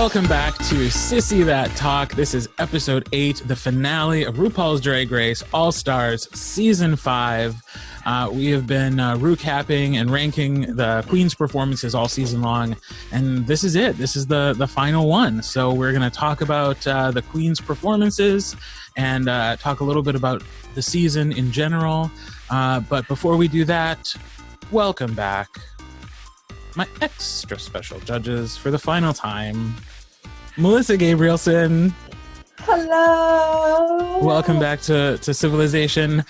Welcome back to Sissy That Talk. This is episode 8, the finale of RuPaul's Drag Race All-Stars Season 5. We have been recapping and ranking the Queen's performances all season long, and this is it. This is the final one. So we're going to talk about the Queen's performances and talk a little bit about the season in general. But before we do that, welcome back my extra special judges for the final time, Malyssa Gabrielson. Hello. Welcome back to Civilization.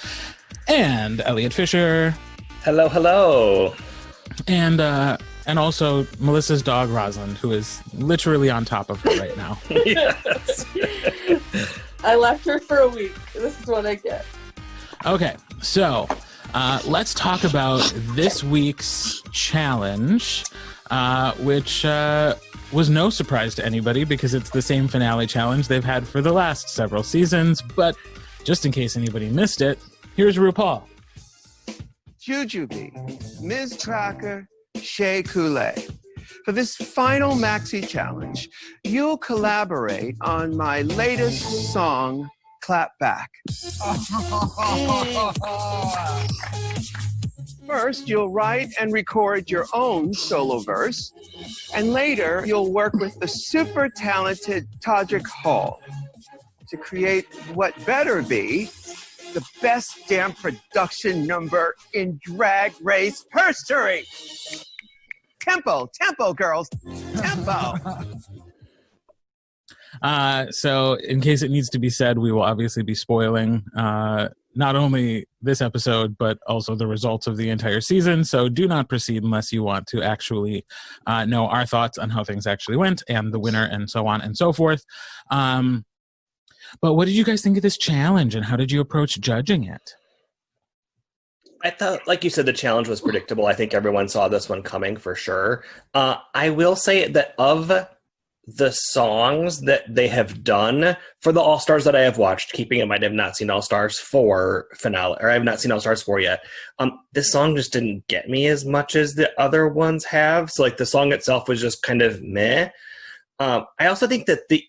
And Elliott Fischer. Hello, hello. And also Melyssa's dog, Rosalind, who is literally on top of her right now. Yes. I left her for a week. This is what I get. Okay, so let's talk about this week's challenge, which was no surprise to anybody because it's the same finale challenge they've had for the last several seasons. But just in case anybody missed it, here's RuPaul. Jujubee, Ms. Tracker, Shea Coulee. For this final maxi challenge, you'll collaborate on my latest song, Clap Back. First, you'll write and record your own solo verse, and later you'll work with the super talented Todrick Hall to create what better be the best damn production number in Drag Race history. Tempo, girls, tempo. So in case it needs to be said, we will obviously be spoiling not only this episode, but also the results of the entire season. So do not proceed unless you want to actually know our thoughts on how things actually went and the winner and so on and so forth. But what did you guys think of this challenge and how did you approach judging it? I thought, like you said, the challenge was predictable. I think everyone saw this one coming for sure. I will say that of the songs that they have done for the All-Stars that I have watched, keeping in mind I have not seen All-Stars 4 finale, or I have not seen All-Stars 4 yet, this song just didn't get me as much as the other ones have. So like the song itself was just kind of meh. I also think that the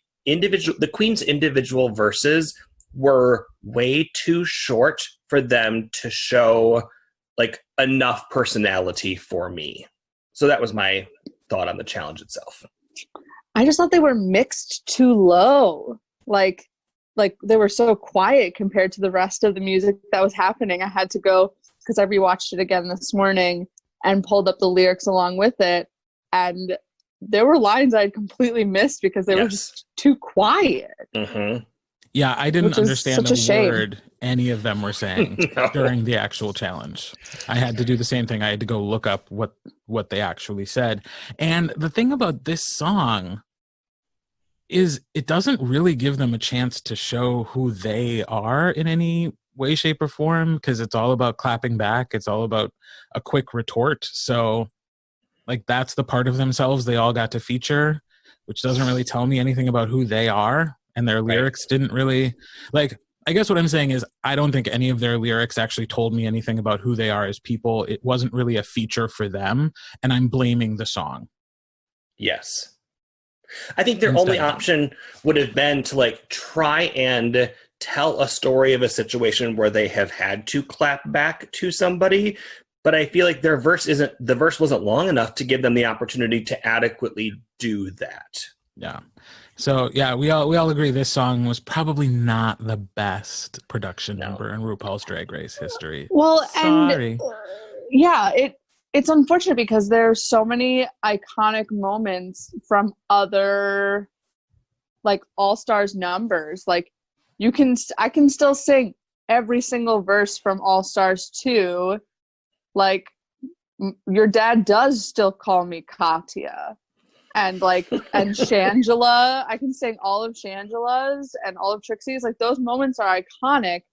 Queen's individual verses were way too short for them to show like enough personality for me. So that was my thought on the challenge itself. I just thought they were mixed too low. Like they were so quiet compared to the rest of the music that was happening. I had to go, because I rewatched it again this morning and pulled up the lyrics along with it. And there were lines I'd completely missed because they were just too quiet. Mm-hmm. Yeah, I didn't understand a word any of them were saying during the actual challenge. I had to do the same thing. I had to go look up what they actually said. And the thing about this song is it doesn't really give them a chance to show who they are in any way, shape, or form, because it's all about clapping back. It's all about a quick retort. So like that's the part of themselves they all got to feature, which doesn't really tell me anything about who they are. And their lyrics didn't really, like, I guess what I'm saying is I don't think any of their lyrics actually told me anything about who they are as people. It wasn't really a feature for them, and I'm blaming the song. Yes. I think their only option would have been to, like, try and tell a story of a situation where they have had to clap back to somebody, but I feel like the verse wasn't long enough to give them the opportunity to adequately do that. Yeah. So yeah, we all agree this song was probably not the best production number in RuPaul's Drag Race history. Well, sorry. And it's unfortunate because there's so many iconic moments from other like All-Stars numbers. Like I can still sing every single verse from All-Stars 2. Like your dad does still call me Katya. And Shangela, I can sing all of Shangela's and all of Trixie's. Like those moments are iconic,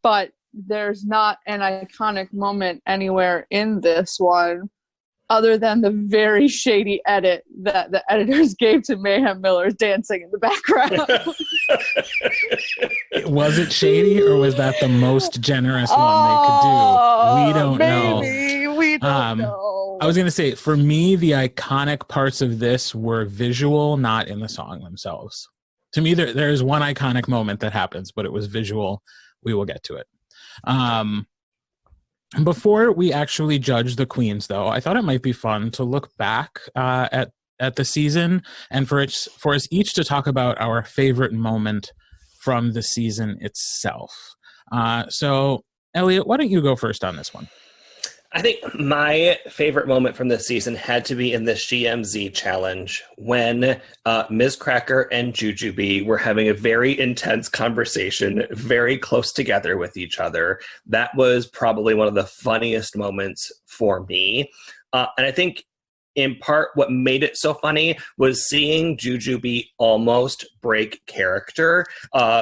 but there's not an iconic moment anywhere in this one other than the very shady edit that the editors gave to Mayhem Miller's dancing in the background. Was it shady or was that the most generous one they could do? We don't know. We We don't know. I was going to say, for me, the iconic parts of this were visual, not in the song themselves. To me, there's one iconic moment that happens, but it was visual. We will get to it. Before we actually judge the queens, though, I thought it might be fun to look back at the season and for us each to talk about our favorite moment from the season itself. So, Elliott, why don't you go first on this one? I think my favorite moment from this season had to be in the SheMZ challenge when Ms. Cracker and Jujubee were having a very intense conversation, very close together with each other. That was probably one of the funniest moments for me. And I think in part what made it so funny was seeing Jujubee almost break character,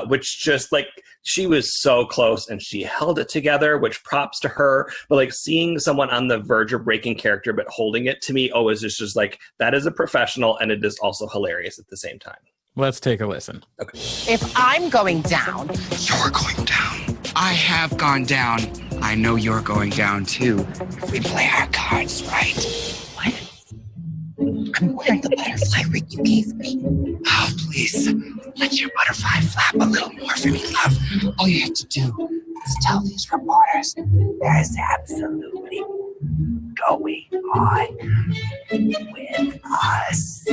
which just like, she was so close and she held it together, which props to her. But like seeing someone on the verge of breaking character, but holding it to me always just like, that is a professional and it is also hilarious at the same time. Let's take a listen. Okay. If I'm going down, you're going down. I have gone down. I know you're going down too. If we play our cards right. What? I'm wearing the butterfly ring you gave me. Oh, please. Let your butterfly flap a little more for me, love. All you have to do is tell these reporters there is absolutely going on with us.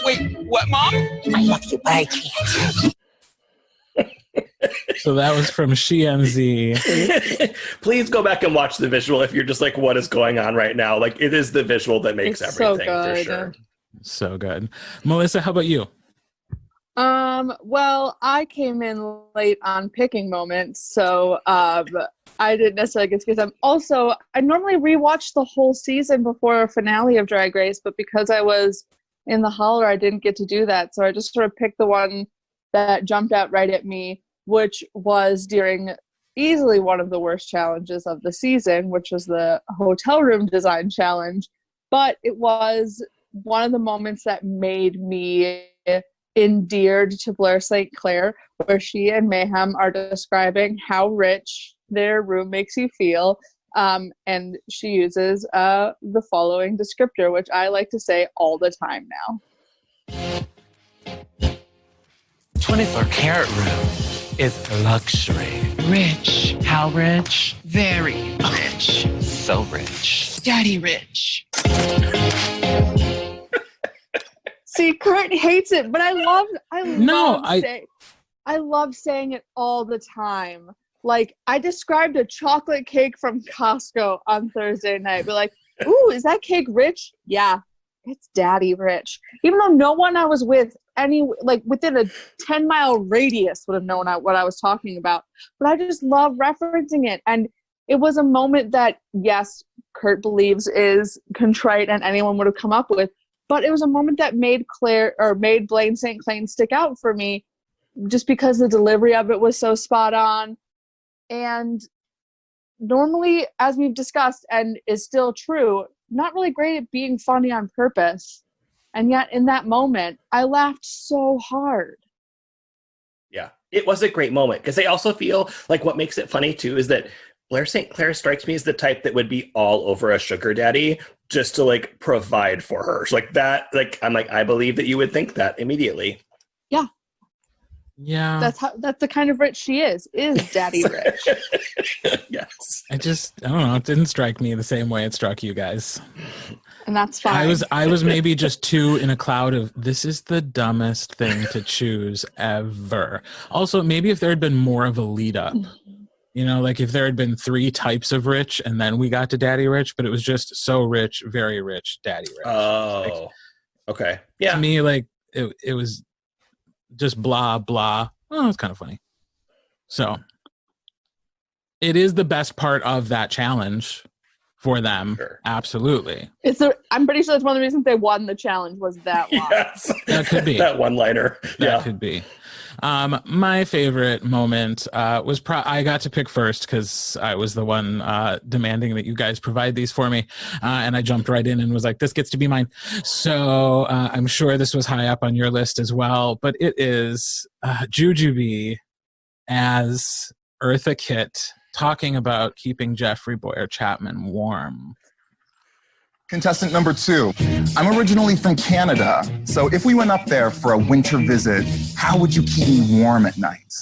Wait, what, Mom? I love you, but I can't. So that was from SheMZ. Please go back and watch the visual if you're just like, what is going on right now? Like, it is the visual that makes everything for sure. So good. Melissa, how about you? Well, I came in late on picking moments, so I didn't necessarily get to get them. Also, I normally rewatch the whole season before a finale of Drag Race, but because I was in the holler, I didn't get to do that. So I just sort of picked the one that jumped out right at me, which was during easily one of the worst challenges of the season, which was the hotel room design challenge. But it was one of the moments that made me endeared to Blair St. Clair, where she and Mayhem are describing how rich their room makes you feel. And she uses the following descriptor, which I like to say all the time now. 24 karat room is luxury. Rich. How rich? Very rich. So rich. Daddy rich. See, Kirt hates it, but I love saying it all the time. Like, I described a chocolate cake from Costco on Thursday night. Be like, ooh, is that cake rich? Yeah, it's daddy rich. Even though no one I was with, within a 10-mile radius would have known what I was talking about. But I just love referencing it. And it was a moment that, yes, Kirt believes is contrite and anyone would have come up with. But it was a moment that made Blaine St. Clair stick out for me just because the delivery of it was so spot on. And normally, as we've discussed and is still true, not really great at being funny on purpose. And yet in that moment, I laughed so hard. Yeah, it was a great moment because I also feel like what makes it funny too is that Blair St. Clair strikes me as the type that would be all over a sugar daddy just to like provide for her. So like that, like I'm like, I believe that you would think that immediately. Yeah. Yeah. That's the kind of rich she is daddy rich. Yes. I don't know, it didn't strike me the same way it struck you guys. And that's fine. I was maybe just too in a cloud of, this is the dumbest thing to choose ever. Also, maybe if there had been more of a lead up. You know, like if there had been 3 types of rich and then we got to daddy rich, but it was just so rich, very rich, daddy rich. Oh, okay. Yeah. To me, like it was just blah, blah. Oh, it's kind of funny. So it is the best part of that challenge for them. Sure. I'm Absolutely. pretty sure that's one of the reasons they won the challenge was that line. Yes. That could be. That one-liner. That could be. My favorite moment was I got to pick first because I was the one demanding that you guys provide these for me, and I jumped right in and was like, this gets to be mine. So I'm sure this was high up on your list as well, but it is Jujubee as Eartha Kitt talking about keeping Jeffrey Boyer Chapman warm. Contestant number 2. I'm originally from Canada, so if we went up there for a winter visit, how would you keep me warm at night?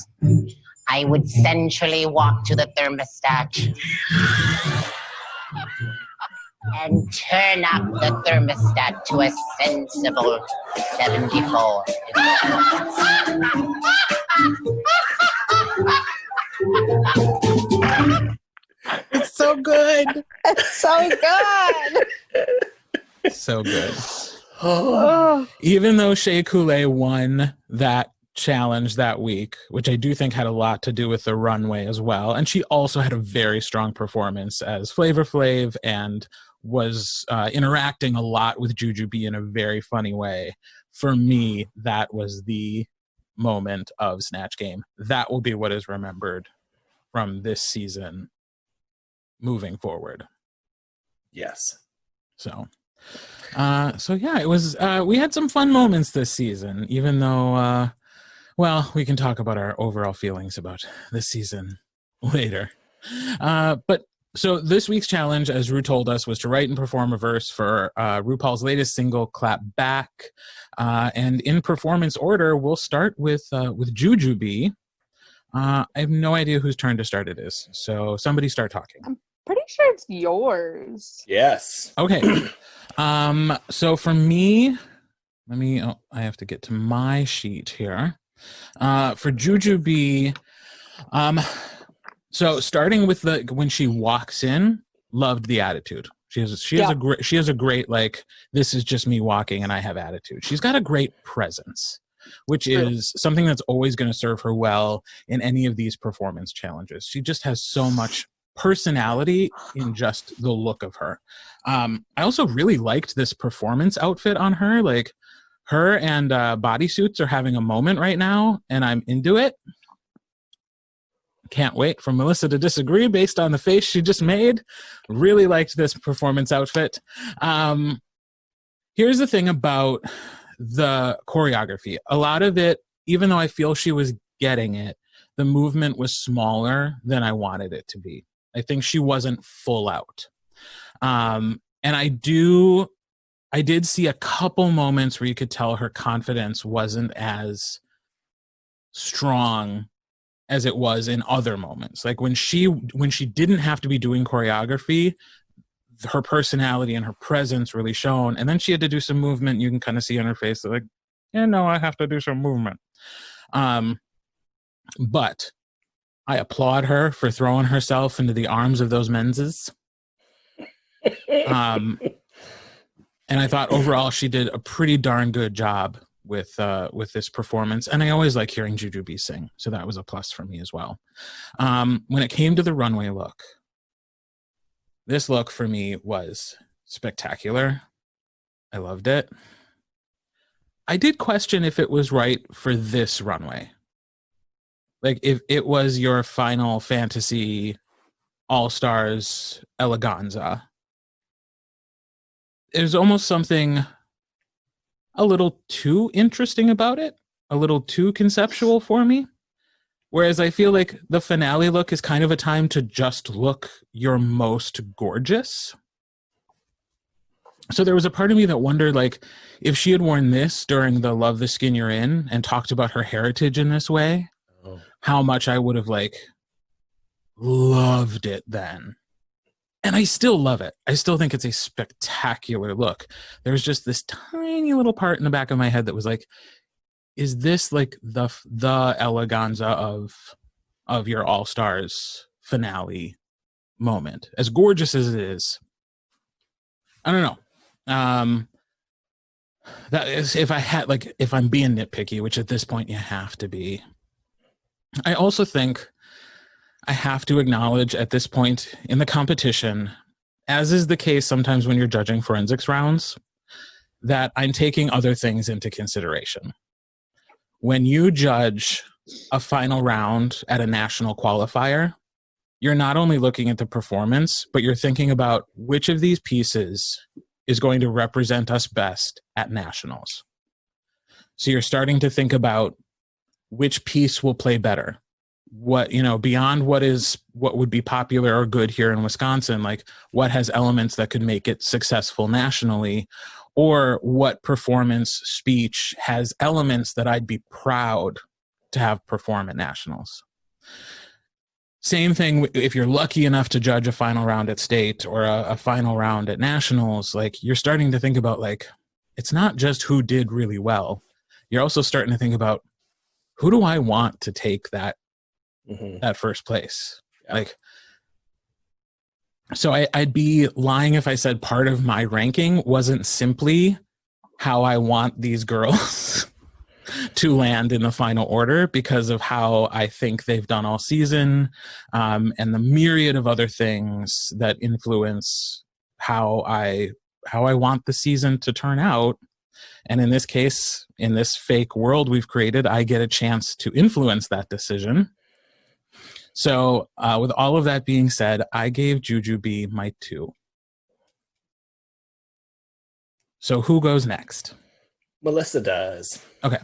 I would sensually walk to the thermostat and turn up the thermostat to a sensible 74. It's so good. It's so good. So good. Even though Shea Coulee won that challenge that week, which I do think had a lot to do with the runway as well, and she also had a very strong performance as Flavor Flav and was interacting a lot with Jujubee in a very funny way. For me, that was the moment of Snatch Game. That will be what is remembered from this season moving forward. Yes. So yeah, it was, we had some fun moments this season, even though, well, we can talk about our overall feelings about this season later. But so this week's challenge, as Ru told us, was to write and perform a verse for RuPaul's latest single, Clap Back. And in performance order, we'll start with Jujubee. I have no idea whose turn to start it is. So somebody start talking. I'm pretty sure it's yours. Yes. Okay. So for me, I have to get to my sheet here. For Jujubee, so starting with when she walks in, loved the attitude. She has a great, like, this is just me walking and I have attitude. She's got a great presence, which is something that's always going to serve her well in any of these performance challenges. She just has so much personality in just the look of her. I also really liked this performance outfit on her. Like, her and bodysuits are having a moment right now, and I'm into it. Can't wait for Malyssa to disagree based on the face she just made. Really liked this performance outfit. Here's the thing about the choreography. A lot of it, even though I feel she was getting it, the movement was smaller than I wanted it to be. I think she wasn't full out. And I did see a couple moments where you could tell her confidence wasn't as strong as it was in other moments. Like when she didn't have to be doing choreography, her personality and her presence really shone. And then she had to do some movement. You can kind of see on her face, like, yeah, no, I have to do some movement. But I applaud her for throwing herself into the arms of those menses. And I thought overall she did a pretty darn good job with this performance. And I always like hearing Jujubee sing, so that was a plus for me as well. When it came to the runway look, this look for me was spectacular. I loved it. I did question if it was right for this runway. Like, if it was your Final Fantasy All-Stars Eleganza, there's almost something a little too interesting about it, a little too conceptual for me. Whereas I feel like the finale look is kind of a time to just look your most gorgeous. So there was a part of me that wondered, like, if she had worn this during the Love the Skin You're In and talked about her heritage in this way, how much I would have, like, loved it then. And I still love it. I still think it's a spectacular look. There's just this tiny little part in the back of my head that was like, is this like the eleganza of your All-Stars finale moment? As gorgeous as it is, I don't know. That is, if I'm being nitpicky, which at this point you have to be. I also think I have to acknowledge at this point in the competition, as is the case sometimes when you're judging forensics rounds, that I'm taking other things into consideration. When you judge a final round at a national qualifier, you're not only looking at the performance, but you're thinking about which of these pieces is going to represent us best at nationals. So you're starting to think about which piece will play better. what, beyond what would be popular or good here in Wisconsin, like what has elements that could make it successful nationally, or what performance speech has elements that I'd be proud to have perform at nationals. Same thing if you're lucky enough to judge a final round at state or a final round at nationals, like you're starting to think about, like, it's not just who did really well. You're also starting to think about, who do I want to take that first place? Yeah. Like, so I'd be lying if I said part of my ranking wasn't simply how I want these girls to land in the final order, because of how I think they've done all season, and the myriad of other things that influence how I want the season to turn out. And in this case, in this fake world we've created, I get a chance to influence that decision. So with all of that being said, I gave Jujubee my 2. So who goes next? Malyssa does. Okay.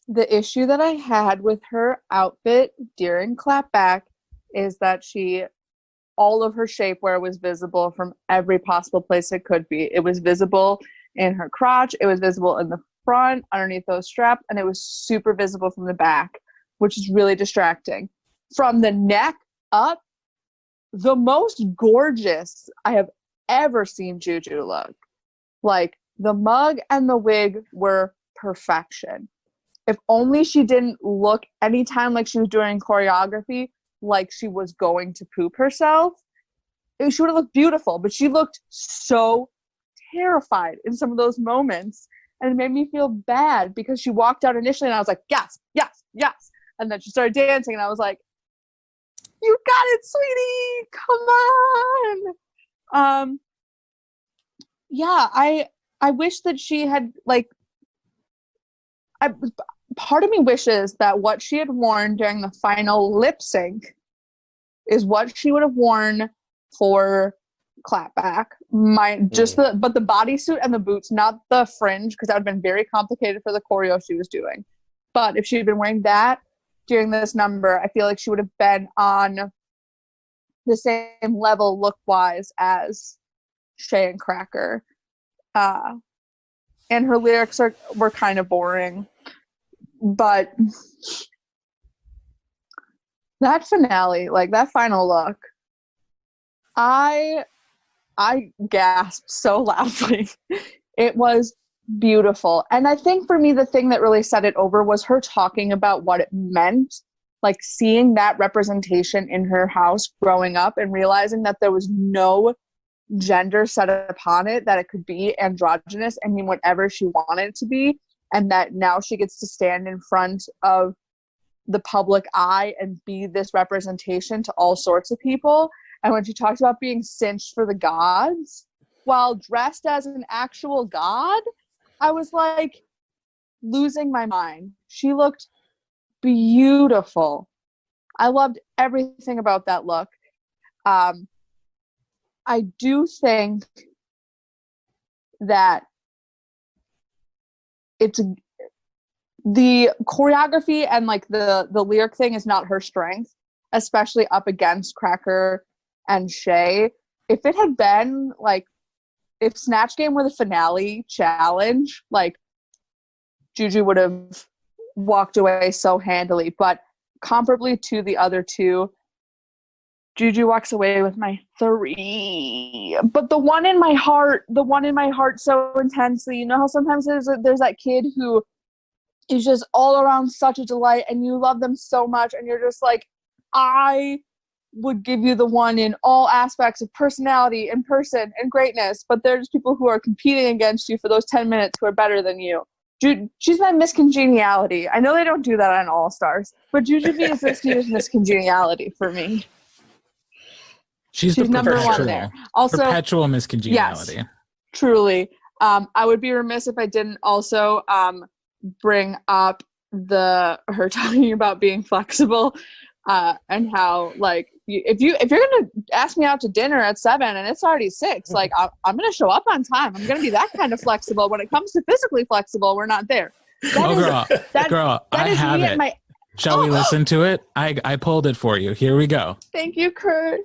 The issue that I had with her outfit during Clapback is that all of her shapewear was visible from every possible place it could be. It was visible in her crotch. It was visible in the front, underneath those straps, and it was super visible from the back, which is really distracting. From the neck up, the most gorgeous I have ever seen Juju look. Like, the mug and the wig were perfection. If only she didn't look anytime like she was doing choreography like she was going to poop herself, she would have looked beautiful. But she looked so terrified in some of those moments, and it made me feel bad because she walked out initially and I was like, yes, yes, yes. And then she started dancing and I was like, you got it, sweetie, come on. Yeah, I wish that she had, like, part of me wishes that what she had worn during the final lip sync is what she would have worn for Clapback. But the bodysuit and the boots, not the fringe, because that would have been very complicated for the choreo she was doing. But if she had been wearing that during this number, I feel like she would have been on the same level look-wise as Shay and Cracker. And her lyrics were kind of boring. But that finale, like that final look, I gasped so loudly. It was beautiful. And I think for me, the thing that really set it over was her talking about what it meant, like seeing that representation in her house growing up and realizing that there was no gender set upon it, that it could be androgynous and mean whatever she wanted it to be, and that now she gets to stand in front of the public eye and be this representation to all sorts of people. And when she talks about being cinched for the gods while dressed as an actual god, I was like losing my mind. She looked beautiful. I loved everything about that look. I do think that the choreography and like the lyric thing is not her strength, especially up against Cracker and Shay. If it had been like, if Snatch Game were the finale challenge, like Juju would have walked away so handily. But comparably to the other two, Juju walks away with my 3. But the one in my heart so intensely, you know how sometimes there's that kid who is just all around such a delight and you love them so much and you're just like, I would give you the one in all aspects of personality and person and greatness, but there's people who are competing against you for those 10 minutes who are better than you. She's my Miss Congeniality. I know they don't do that on All Stars, but Jujubee is this year's Miss Congeniality for me. She's the number one there. Also, perpetual Miss Congeniality. Yes, truly. I would be remiss if I didn't also bring up her talking about being flexible and how, like, if you're gonna ask me out to dinner at 7 and it's already 6, like I'm gonna show up on time. I'm gonna be that kind of flexible. When it comes to physically flexible, we're not there. Girl, I have it. Shall we listen to it? I pulled it for you. Here we go. Thank you, Kirt.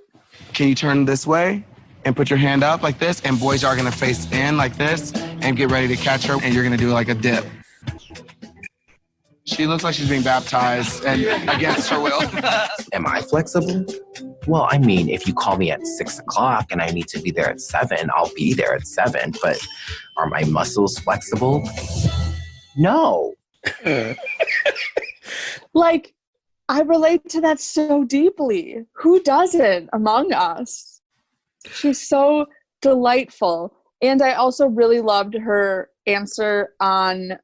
Can you turn this way and put your hand up like this? And boys are gonna face in like this and get ready to catch her. And you're gonna do like a dip. She looks like she's being baptized and against her will. Am I flexible? Well, I mean, if you call me at 6 o'clock and I need to be there at 7, I'll be there at 7. But are my muscles flexible? No. Like, I relate to that so deeply. Who doesn't among us? She's so delightful. And I also really loved her answer on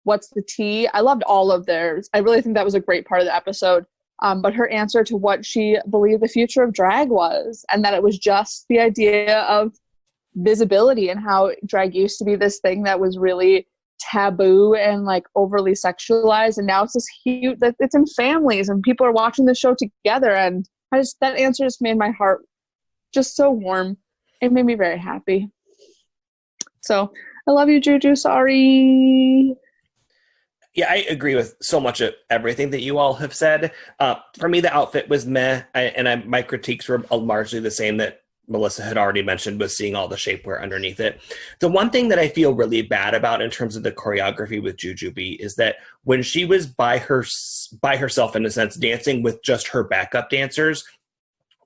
what's the tea. I loved all of theirs. I really think that was a great part of the episode. But her answer to what she believed the future of drag was, and that it was just the idea of visibility and how drag used to be this thing that was really taboo and like overly sexualized, and now it's this huge that it's in families and people are watching the show together, and that answer just made my heart just so warm. It made me very happy. So I love you, Juju. Sorry. Yeah, I agree with so much of everything that you all have said. For me, the outfit was meh, my critiques were largely the same that Malyssa had already mentioned, was seeing all the shapewear underneath it. The one thing that I feel really bad about in terms of the choreography with Jujubee is that when she was by herself, in a sense, dancing with just her backup dancers,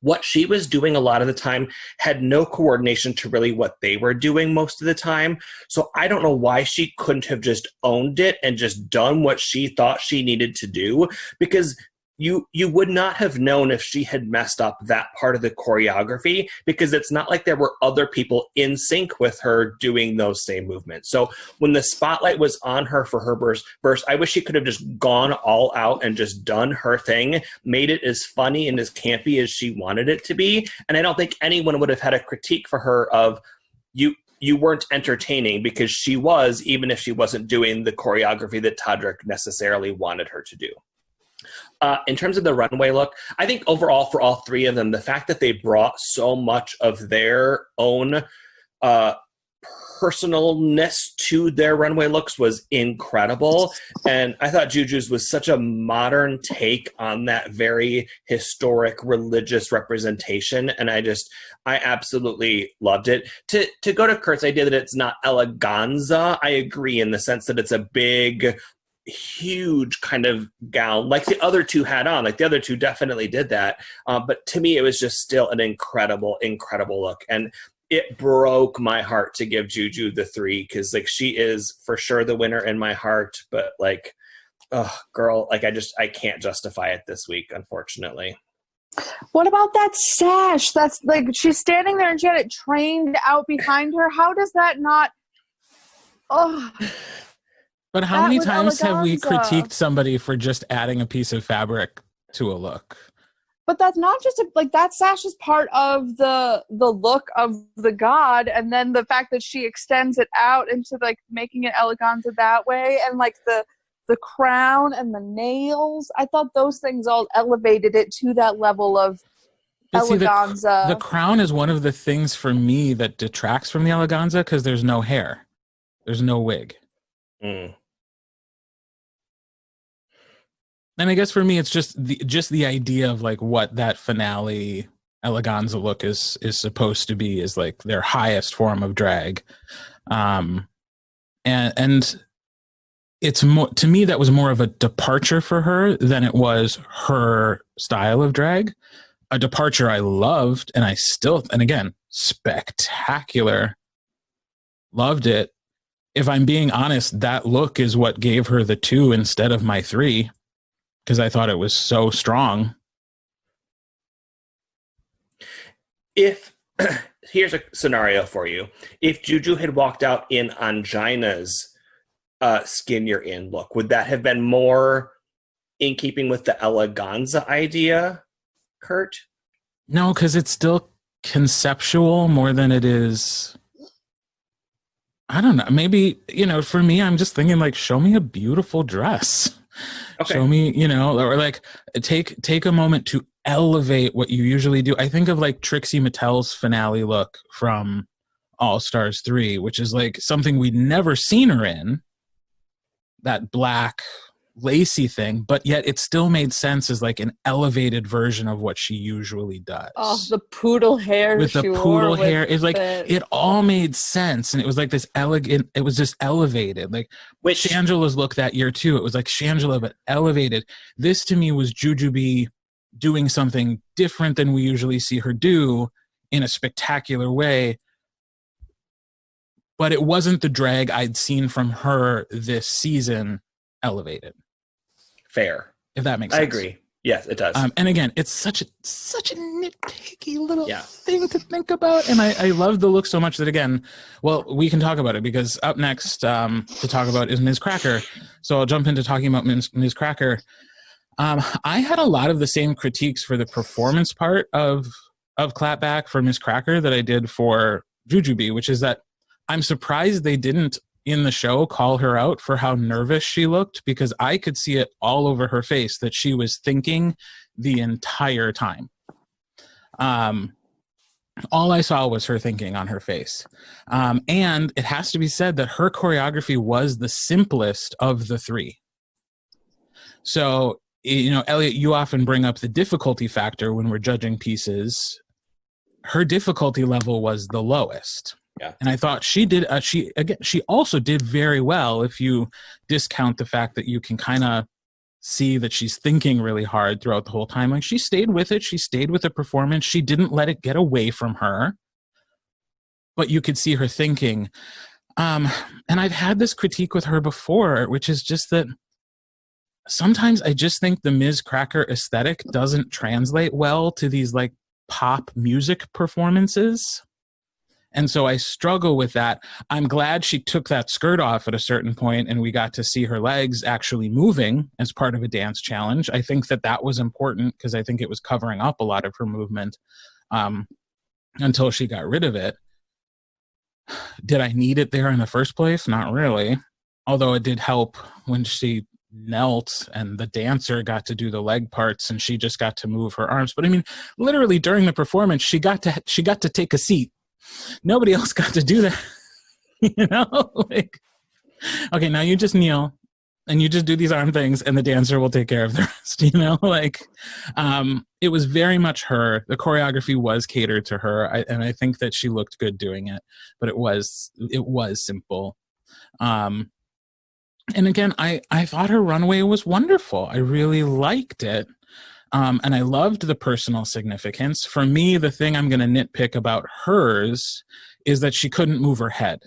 what she was doing a lot of the time had no coordination to really what they were doing most of the time. So I don't know why she couldn't have just owned it and just done what she thought she needed to do, because you would not have known if she had messed up that part of the choreography, because it's not like there were other people in sync with her doing those same movements. So when the spotlight was on her for her burst, I wish she could have just gone all out and just done her thing, made it as funny and as campy as she wanted it to be. And I don't think anyone would have had a critique for her of, you weren't entertaining, because she was, even if she wasn't doing the choreography that Todrick necessarily wanted her to do. In terms of the runway look, I think overall for all three of them, the fact that they brought so much of their own personalness to their runway looks was incredible. And I thought Juju's was such a modern take on that very historic religious representation. And I absolutely loved it. To go to Kirt's idea that it's not eleganza, I agree in the sense that it's a big, huge kind of gown like the other two had on. Like the other two definitely did that, but to me it was just still an incredible look, and it broke my heart to give Juju the 3, because like she is for sure the winner in my heart, but like, oh girl, like I can't justify it this week, unfortunately. What about that sash? That's like, she's standing there and she had it trained out behind her. How does that not But how many times have we critiqued somebody for just adding a piece of fabric to a look? But that's not just like that sash is part of the look of the god, and then the fact that she extends it out into like making it eleganza that way, and like the crown and the nails. I thought those things all elevated it to that level of eleganza. The crown is one of the things for me that detracts from the eleganza, because there's no hair, there's no wig. And I guess for me, it's just the idea of like what that finale eleganza look is supposed to be, is like their highest form of drag, and it's more, to me, that was more of a departure for her than it was her style of drag. A departure I loved, and and again, spectacular, loved it. If I'm being honest, that look is what gave her the 2 instead of my 3. Because I thought it was so strong. Here's a scenario for you. If Juju had walked out in Angina's skin you're in look, would that have been more in keeping with the eleganza idea, Kirt? No, because it's still conceptual more than it is. I don't know. Maybe, for me, I'm just thinking like, show me a beautiful dress. Okay. Show me, or like take a moment to elevate what you usually do. I think of like Trixie Mattel's finale look from All Stars 3, which is like something we'd never seen her in. that black lacy thing, but yet it still made sense as like an elevated version of what she usually does. Oh, the poodle hair with the poodle hair. It's like it all made sense, and it was like this elegant. It was just elevated, like which Shangela's look that year too. It was like Shangela but elevated. This to me was Jujubee doing something different than we usually see her do in a spectacular way. But it wasn't the drag I'd seen from her this season elevated. Fair. If that makes sense. I agree. Yes, it does. And again, it's such a nitpicky little thing to think about. And I love the look so much that, again, well, we can talk about it because up next to talk about is Ms. Cracker. So I'll jump into talking about Ms. Cracker. I had a lot of the same critiques for the performance part of Clapback for Ms. Cracker that I did for Jujubee, which is that I'm surprised they didn't in the show call her out for how nervous she looked, because I could see it all over her face that she was thinking the entire time. All I saw was her thinking on her face. And it has to be said that her choreography was the simplest of the three. So, you know, Elliott, you often bring up the difficulty factor when we're judging pieces. Her difficulty level was the lowest. Yeah. And I thought she did, she also did very well if you discount the fact that you can kind of see that she's thinking really hard throughout the whole time. Like, she stayed with it. She stayed with the performance. She didn't let it get away from her. But you could see her thinking. And I've had this critique with her before, which is just that sometimes I just think the Ms. Cracker aesthetic doesn't translate well to these like pop music performances. And so I struggle with that. I'm glad she took that skirt off at a certain point and we got to see her legs actually moving as part of a dance challenge. I think that was important because I think it was covering up a lot of her movement until she got rid of it. Did I need it there in the first place? Not really. Although it did help when she knelt and the dancer got to do the leg parts and she just got to move her arms. But I mean, literally during the performance, she got to take a seat. Nobody else got to do that. You know, like, okay, now you just kneel and you just do these arm things and the dancer will take care of the rest, you know, like, it was very much her. The choreography was catered to her. And I think that she looked good doing it, but it was simple. And again, I thought her runway was wonderful. I really liked it. And I loved the personal significance. For me, the thing I'm going to nitpick about hers is that she couldn't move her head.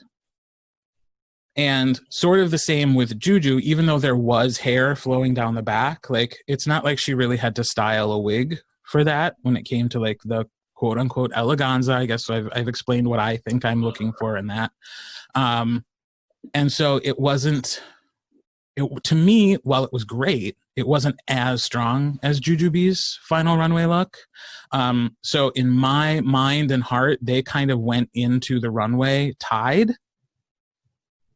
And sort of the same with Juju, even though there was hair flowing down the back, like, it's not like she really had to style a wig for that when it came to like the quote unquote eleganza. I guess I've explained what I think I'm looking for in that. And so it wasn't, to me, while it was great, it wasn't as strong as Jujubee's final runway look. So in my mind and heart, they kind of went into the runway tied.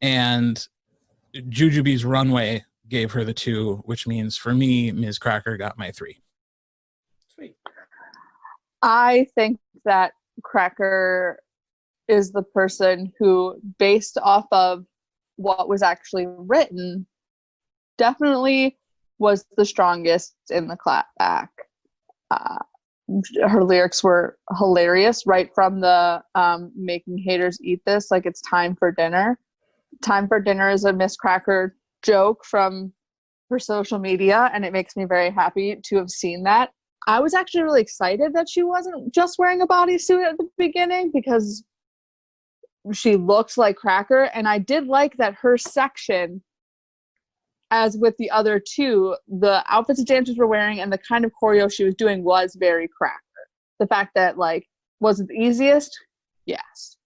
And Jujubee's runway gave her the 2, which means for me, Ms. Cracker got my 3. Sweet. I think that Cracker is the person who, based off of what was actually written, definitely was the strongest in the clapback. Her lyrics were hilarious right from the making haters eat this, like it's time for dinner. Time for dinner is a Miss Cracker joke from her social media, and it makes me very happy to have seen that. I was actually really excited that she wasn't just wearing a bodysuit at the beginning because she looked like Cracker, and I did like that her section, as with the other two, the outfits the dancers were wearing and the kind of choreo she was doing was very Cracker. The fact that, like, was it the easiest? Yes.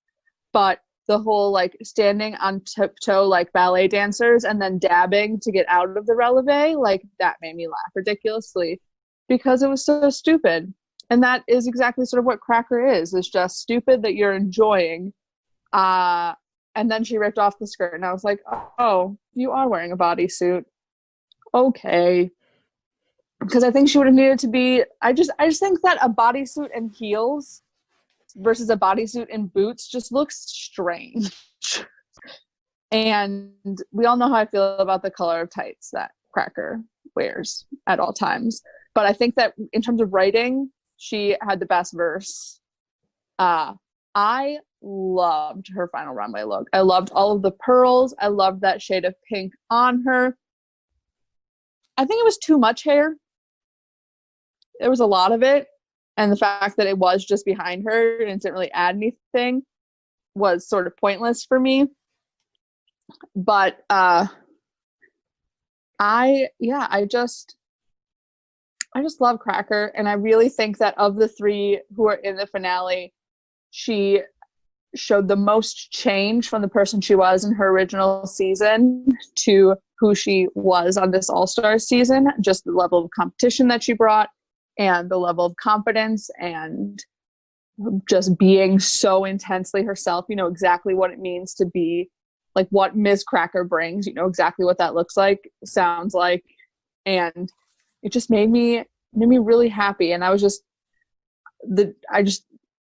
But the whole, like, standing on tiptoe like ballet dancers and then dabbing to get out of the releve, like, that made me laugh ridiculously because it was so stupid. And that is exactly sort of what Cracker is. It's just stupid that you're enjoying. And then she ripped off the skirt and I was like, oh, you are wearing a bodysuit. Okay. Because I think she would have needed to be, I just think that a bodysuit and heels versus a bodysuit and boots just looks strange. And we all know how I feel about the color of tights that Cracker wears at all times. But I think that in terms of writing, she had the best verse. I loved her final runway look. I loved all of the pearls. I loved that shade of pink on her. I think it was too much hair. There was a lot of it. And the fact that it was just behind her and didn't really add anything was sort of pointless for me. But I just love Cracker, and I really think that of the three who are in the finale, she showed the most change from the person she was in her original season to who she was on this All-Stars season. Just the level of competition that she brought and the level of confidence and just being so intensely herself. You know exactly what it means to be like what Ms. Cracker brings. You know exactly what that looks like, sounds like, and it just made me really happy. And I was just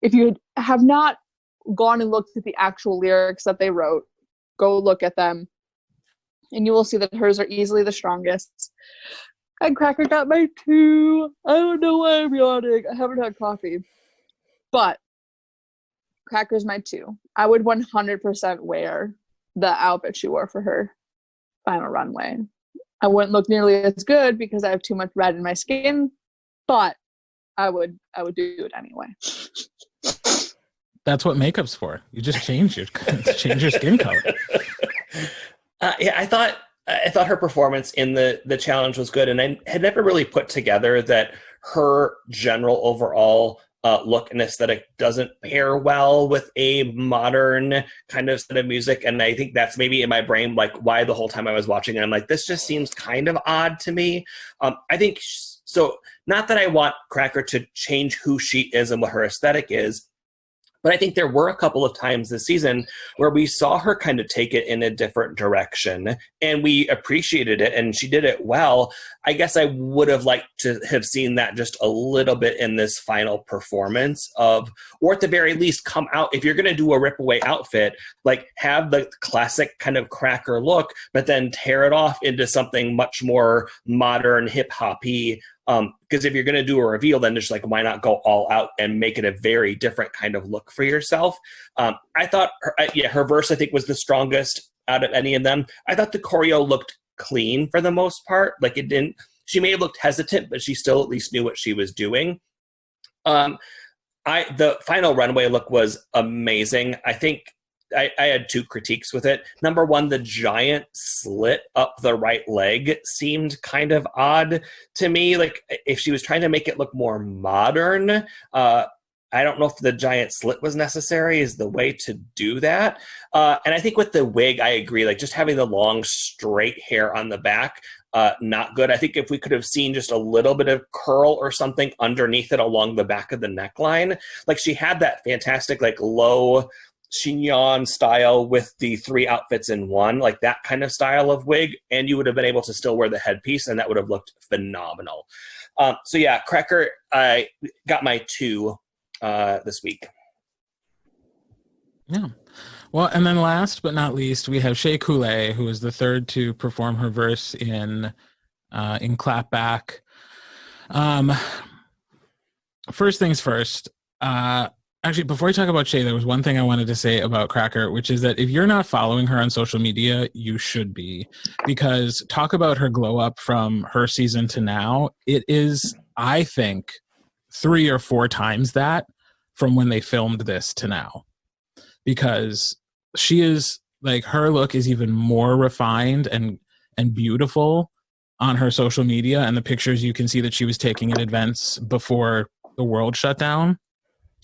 if you have not gone and looked at the actual lyrics that they wrote, go look at them and you will see that hers are easily the strongest. And Cracker got my 2. I don't know why I'm yawning. I haven't had coffee. But Cracker's my 2. I would 100% wear the outfit she wore for her final runway. I wouldn't look nearly as good because I have too much red in my skin, but I would do it anyway. That's what makeup's for. You just change your skin color. Yeah, I thought her performance in the challenge was good, and I had never really put together that her general overall look and aesthetic doesn't pair well with a modern kind of set of music. And I think that's maybe in my brain, like why the whole time I was watching it, I'm like, this just seems kind of odd to me. I think so. Not that I want Cracker to change who she is and what her aesthetic is, but I think there were a couple of times this season where we saw her kind of take it in a different direction, and we appreciated it, and she did it well. I guess I would have liked to have seen that just a little bit in this final performance or at the very least come out, if you're going to do a rip away outfit, like have the classic kind of Cracker look, but then tear it off into something much more modern, hip-hoppy. Because if you're going to do a reveal, then just like, why not go all out and make it a very different kind of look for yourself? I thought, her verse, I think, was the strongest out of any of them. I thought the choreo looked clean for the most part. Like she may have looked hesitant, but she still at least knew what she was doing. The final runway look was amazing. I think I had 2 critiques with it. Number 1, the giant slit up the right leg seemed kind of odd to me. Like if she was trying to make it look more modern, I don't know if the giant slit was necessary is the way to do that. And I think with the wig, I agree. Like just having the long straight hair on the back, not good. I think if we could have seen just a little bit of curl or something underneath it along the back of the neckline, like she had that fantastic like low chignon style with the 3 outfits in one, like that kind of style of wig, and you would have been able to still wear the headpiece and that would have looked phenomenal. So yeah, Cracker, I got my 2 this week. Yeah. Well, and then last but not least, we have Shea Coulee, who is the third to perform her verse in Clapback. First things first, actually, before I talk about Shea, there was one thing I wanted to say about Cracker, which is that if you're not following her on social media, you should be. Because talk about her glow up from her season to now. It is, I think, 3 or 4 times that from when they filmed this to now. Because she is, like, her look is even more refined and beautiful on her social media. And the pictures you can see that she was taking at events before the world shut down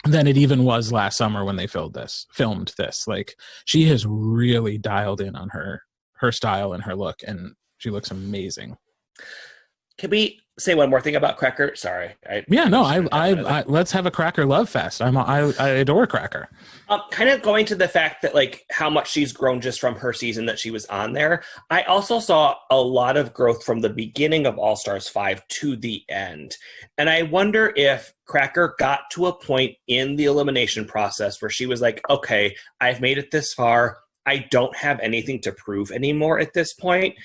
than it even was last summer when they filmed this. Like she has really dialed in on her style and her look, and she looks amazing. Can we say one more thing about Cracker? Sorry. I let's have a Cracker love fest. I adore Cracker. Kind of going to the fact that like how much she's grown just from her season that she was on there. I also saw a lot of growth from the beginning of All Stars 5 to the end. And I wonder if Cracker got to a point in the elimination process where she was like, okay, I've made it this far. I don't have anything to prove anymore at this point.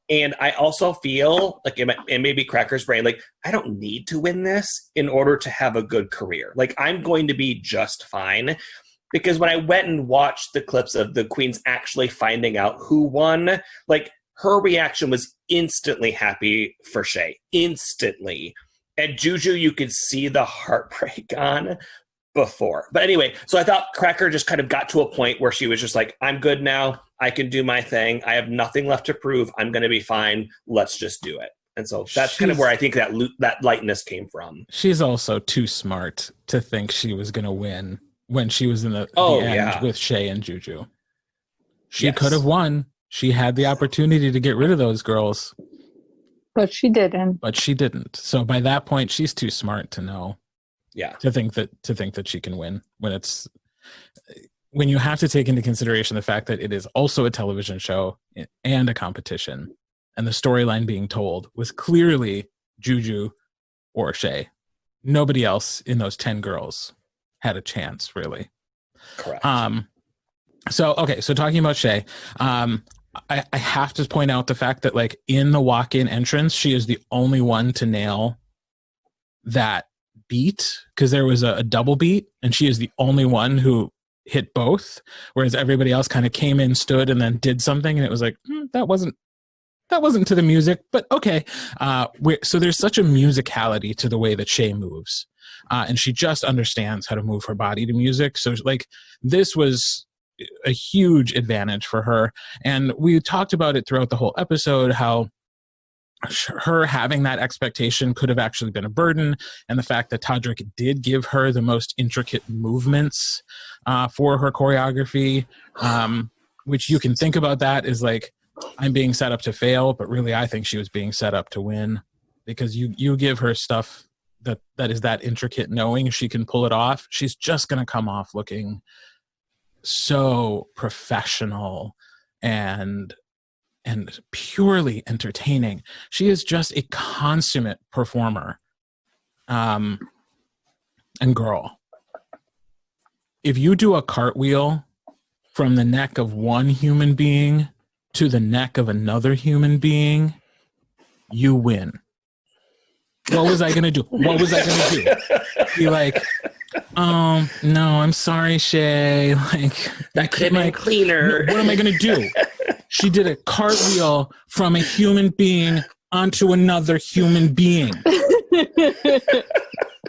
And I also feel like it may be Cracker's brain, like, I don't need to win this in order to have a good career. Like, I'm going to be just fine. Because when I went and watched the clips of the queens actually finding out who won, like, her reaction was instantly happy for Shea. Instantly. And Juju, you could see the heartbreak on before. But anyway, so I thought Cracker just kind of got to a point where she was just like, I'm good now. I can do my thing. I have nothing left to prove. I'm going to be fine. Let's just do it. And so that's kind of where I think that lightness came from. She's also too smart to think she was going to win when she was in the end with Shea and Juju. She could have won. She had the opportunity to get rid of those girls. But she didn't. So by that point, she's too smart to know. Yeah. To think that she can win when you have to take into consideration the fact that it is also a television show and a competition, and the storyline being told was clearly Juju or Shea. Nobody else in those 10 girls had a chance, really. Correct. So talking about Shea, I have to point out the fact that, like, in the walk-in entrance, she is the only one to nail that beat, because there was a double beat, and she is the only one who hit both, whereas everybody else kind of came in, stood, and then did something, and it was like, that wasn't to the music, but okay. So there's such a musicality to the way that Shea moves, and she just understands how to move her body to music. So, like, this was a huge advantage for her, and we talked about it throughout the whole episode, how her having that expectation could have actually been a burden, and the fact that Todrick did give her the most intricate movements for her choreography, which you can think about that as like, I'm being set up to fail, but really I think she was being set up to win, because you give her stuff that is that intricate, knowing she can pull it off, she's just going to come off looking so professional and purely entertaining. She is just a consummate performer. And girl, if you do a cartwheel from the neck of one human being to the neck of another human being, you win. What was I going to do? Be like, oh, no, I'm sorry, Shea. Like, that could have been cleaner. What am I going to do? She did a cartwheel from a human being onto another human being.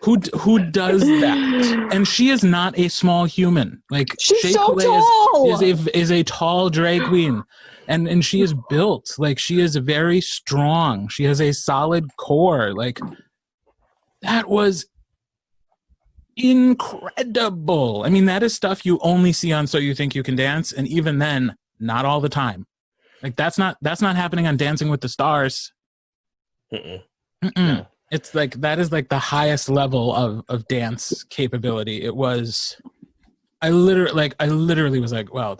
Who does that? And she is not a small human. Like, she's Shea so Coulee tall. is a tall drag queen. And she is built. Like, she is very strong. She has a solid core. Like, that was incredible. I mean, that is stuff you only see on So You Think You Can Dance, and even then, not all the time. Like, that's not happening on Dancing with the Stars. No. It's like, that is like the highest level of dance capability. It was, I literally was like, well,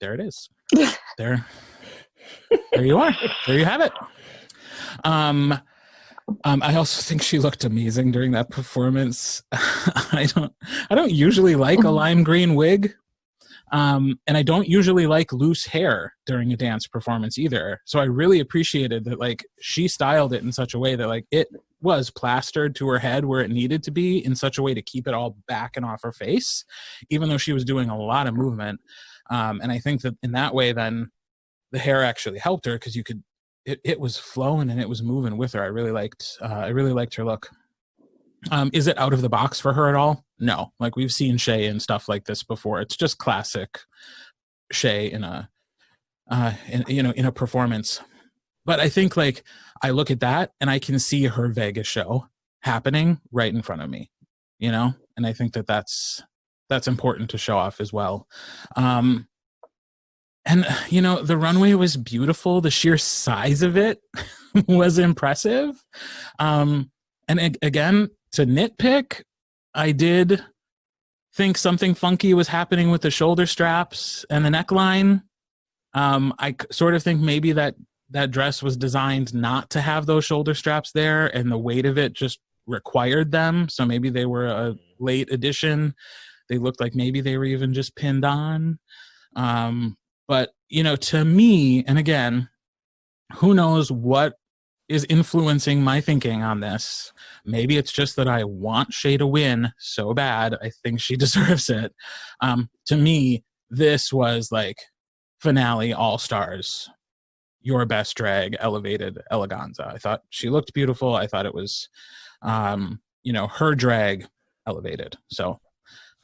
there it is. There you are. There you have it. I also think she looked amazing during that performance. I don't usually like a lime green wig. And I don't usually like loose hair during a dance performance either. So I really appreciated that, like, she styled it in such a way that, like, it was plastered to her head where it needed to be, in such a way to keep it all back and off her face, even though she was doing a lot of movement. And I think that in that way, then the hair actually helped her, because it was flowing and it was moving with her. I really liked her look. Is it out of the box for her at all? No. Like, we've seen Shea in stuff like this before. It's just classic Shea in a performance. But I think, like, I look at that and I can see her Vegas show happening right in front of me, you know? And I think that that's important to show off as well. And, you know, the runway was beautiful. The sheer size of it was impressive. And again, to nitpick, I did think something funky was happening with the shoulder straps and the neckline. I sort of think maybe that dress was designed not to have those shoulder straps there, and the weight of it just required them. So maybe they were a late addition. They looked like maybe they were even just pinned on. But, you know, to me, and again, who knows what is influencing my thinking on this. Maybe it's just that I want Shea to win so bad. I think she deserves it. To me, this was like finale all stars. Your best drag, elevated eleganza. I thought she looked beautiful. I thought it was, you know, her drag elevated. So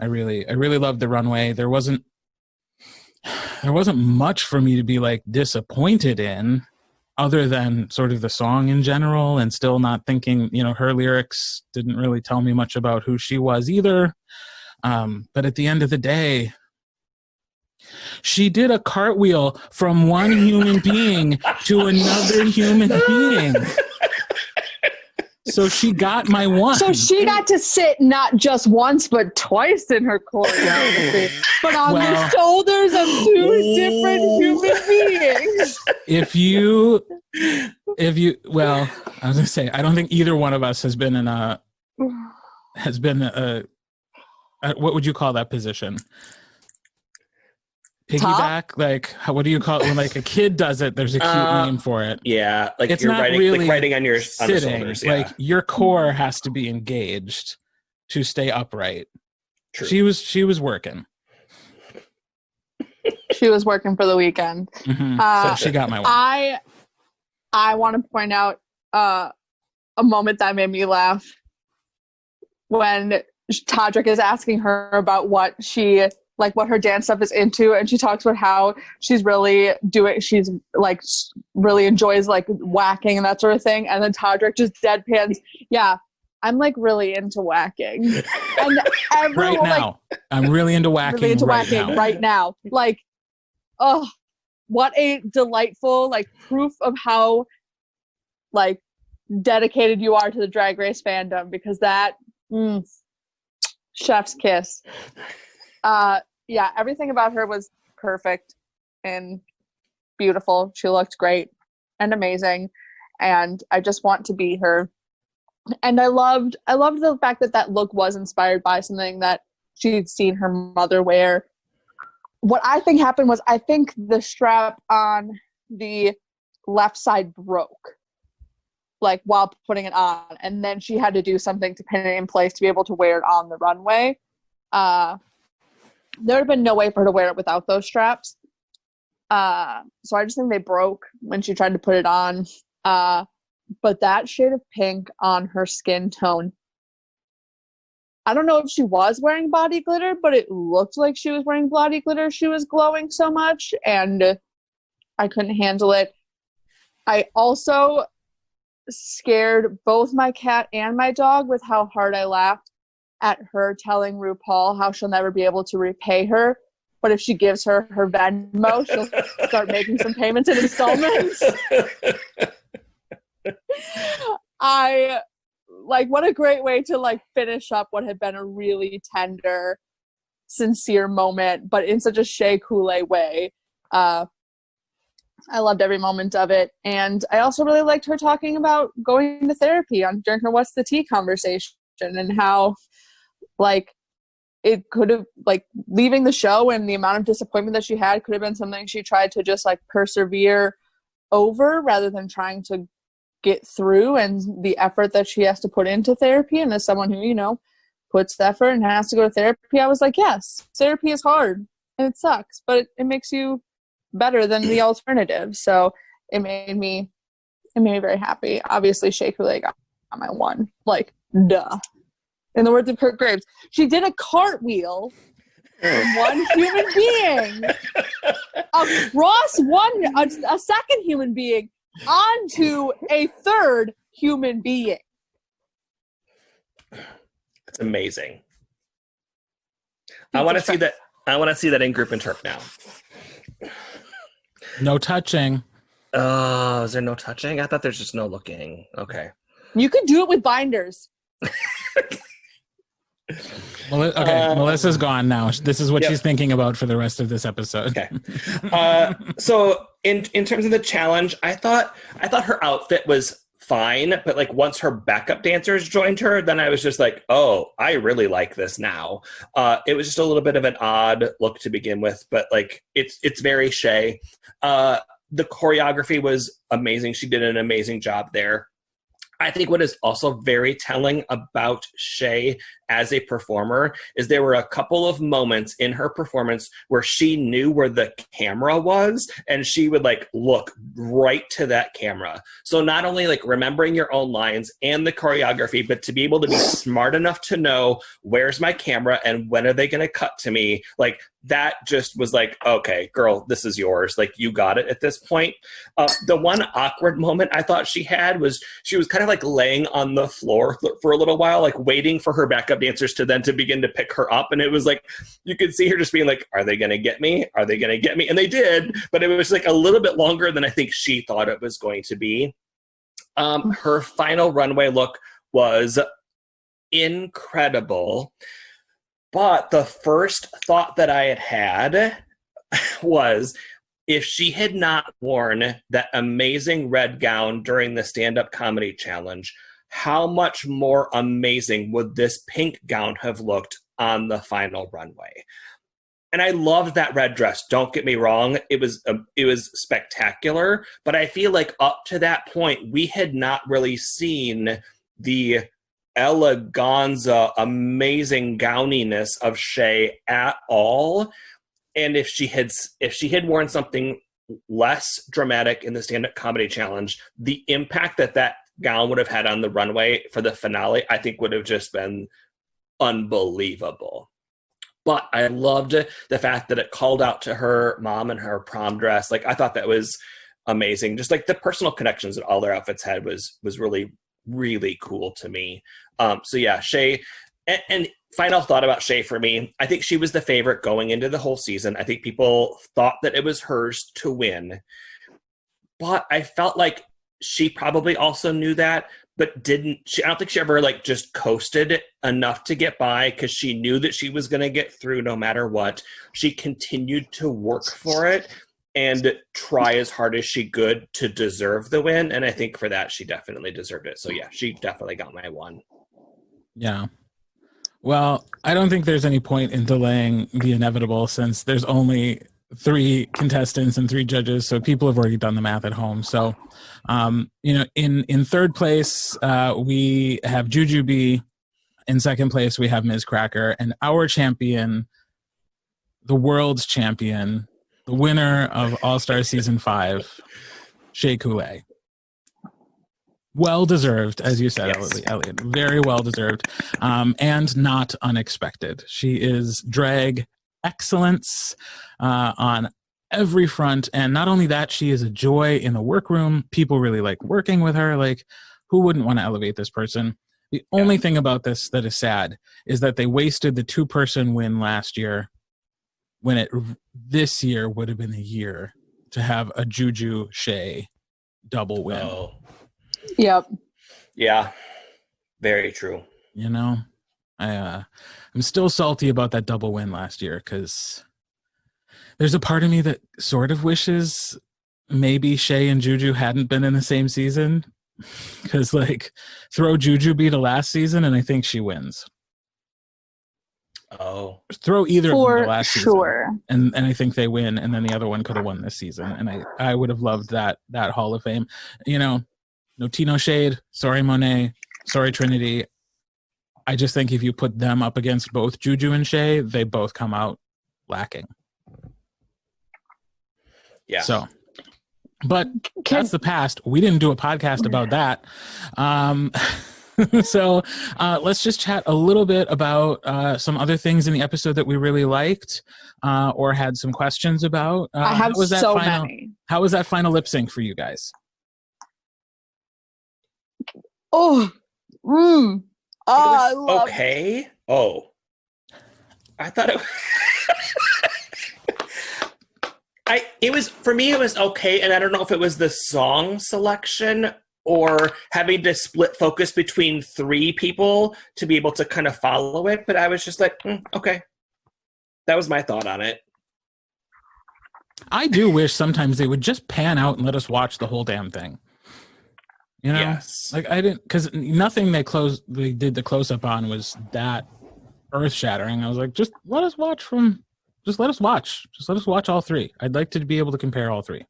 I really loved the runway. There wasn't much for me to be like disappointed in, other than sort of the song in general, and still not thinking, you know, her lyrics didn't really tell me much about who she was either. But at the end of the day, she did a cartwheel from one human being to another human being. So she got my one. So she got to sit not just once, but twice in her choreography, but on the shoulders of two different human beings. If you, well, I was gonna say, I don't think either one of us has been in a what would you call that position? Piggyback? Top? Like, what do you call it? When like a kid does it, there's a cute name for it. Yeah, like it's you're not riding, really like riding on your sitting. Shoulders. Yeah. Like your core has to be engaged to stay upright. True. She was working. She was working for the weekend. Mm-hmm. So she got my one. I want to point out a moment that made me laugh when Todrick is asking her about what her dance stuff is into, and she talks about how she's really enjoys like whacking and that sort of thing, and then Todrick just deadpans, yeah, I'm like really into whacking. And everyone, right now, like, I'm really into whacking. Right now. Like, oh, what a delightful like proof of how like dedicated you are to the Drag Race fandom, because that chef's kiss. Yeah, everything about her was perfect and beautiful. She looked great and amazing, and I just want to be her. And I loved the fact that look was inspired by something that she'd seen her mother wear. What I think happened was, I think the strap on the left side broke, like while putting it on, and then she had to do something to pin it in place to be able to wear it on the runway. There would have been no way for her to wear it without those straps. So I just think they broke when she tried to put it on. But that shade of pink on her skin tone, I don't know if she was wearing body glitter, but it looked like she was wearing body glitter. She was glowing so much, and I couldn't handle it. I also scared both my cat and my dog with how hard I laughed at her telling RuPaul how she'll never be able to repay her, but if she gives her her Venmo, she'll start making some payments in installments. What a great way to like finish up what had been a really tender, sincere moment, but in such a Shea Coulee way. I loved every moment of it. And I also really liked her talking about going to therapy during her What's the Tea conversation, and how like it could have, like, leaving the show and the amount of disappointment that she had could have been something she tried to just like persevere over rather than trying to get through, and the effort that she has to put into therapy. And as someone who, you know, puts effort and has to go to therapy, I was like, yes, therapy is hard and it sucks, but it makes you better than the alternative. So it made me very happy. Obviously, Shea Coulee got my one. Like, duh. In the words of Kurt Graves, she did a cartwheel from one human being across a second human being onto a third human being. It's amazing. I want to see that. I want to see that in group and Turk now. No touching. Oh, is there no touching? I thought there's just no looking. Okay. You could do it with binders. Okay, Melissa's gone now. This is what she's thinking about for the rest of this episode. Okay. So in terms of the challenge, I thought her outfit was fine. But like once her backup dancers joined her, then I was just like, oh, I really like this now. It was just a little bit of an odd look to begin with, but like it's very Shea. The choreography was amazing. She did an amazing job there. I think what is also very telling about Shea as a performer is there were a couple of moments in her performance where she knew where the camera was and she would like look right to that camera. So not only like remembering your own lines and the choreography, but to be able to be smart enough to know where's my camera and when are they going to cut to me, like that just was like, okay, girl, this is yours. Like you got it at this point. The one awkward moment I thought she had was she was kind of like laying on the floor for a little while, like waiting for her backup dancers to begin to pick her up. And it was like, you could see her just being like, are they going to get me? Are they going to get me? And they did, but it was like a little bit longer than I think she thought it was going to be. Her final runway look was incredible. But the first thought that I had was, if she had not worn that amazing red gown during the stand-up comedy challenge, how much more amazing would this pink gown have looked on the final runway? And I loved that red dress. Don't get me wrong. It was spectacular. But I feel like up to that point, we had not really seen the eleganza, amazing gowniness of Shea at all. And if she had worn something less dramatic in the stand-up comedy challenge, the impact that gown would have had on the runway for the finale, I think would have just been unbelievable. But I loved the fact that it called out to her mom and her prom dress. Like, I thought that was amazing. Just like the personal connections that all their outfits had was really, really cool to me. So yeah, Shea, and final thought about Shea for me, I think she was the favorite going into the whole season. I think people thought that it was hers to win. But I felt like she probably also knew that, but I don't think she ever like just coasted enough to get by, because she knew that she was going to get through no matter what. She continued to work for it and try as hard as she could to deserve the win. And I think for that, she definitely deserved it. So yeah, she definitely got my one. Yeah. Well, I don't think there's any point in delaying the inevitable, since there's only 3 contestants and 3 judges. So people have already done the math at home. So, in third place, we have Juju B. In second place, we have Ms. Cracker. And our champion, the world's champion, the winner of All-Star Season 5, Shea Coulee. Well-deserved, as you said, yes. Elliott. Very well-deserved, and not unexpected. She is drag excellence on every front. And not only that, she is a joy in the workroom. People really like working with her. Like, who wouldn't want to elevate this person? The only thing about this that is sad is that they wasted the 2-person win last year, when this year would have been the year to have a Juju Shea double win. Oh. Yep. Yeah. Very true. You know, I'm still salty about that double win last year, because there's a part of me that sort of wishes maybe Shea and Juju hadn't been in the same season, because like throw Juju B to last season and I think she wins. Oh, throw either of them to last sure. season, and I think they win, and then the other one could have won this season, and I would have loved that Hall of Fame. You know, no tea, no shade. Sorry, Monet. Sorry, Trinity. I just think if you put them up against both Juju and Shea, they both come out lacking. Yeah. So, but that's the past. We didn't do a podcast about that. So let's just chat a little bit about some other things in the episode that we really liked or had some questions about. I have many. How was that final lip sync for you guys? Oh, I love okay. Oh, I thought it. It was, for me, it was okay, and I don't know if it was the song selection or having to split focus between 3 people to be able to kind of follow it, but I was just like, okay. That was my thought on it. I do wish sometimes they would just pan out and let us watch the whole damn thing. You know, Yes. like I didn't, because nothing they did the close up on was that earth shattering. I was like, just let us watch all three. I'd like to be able to compare all three.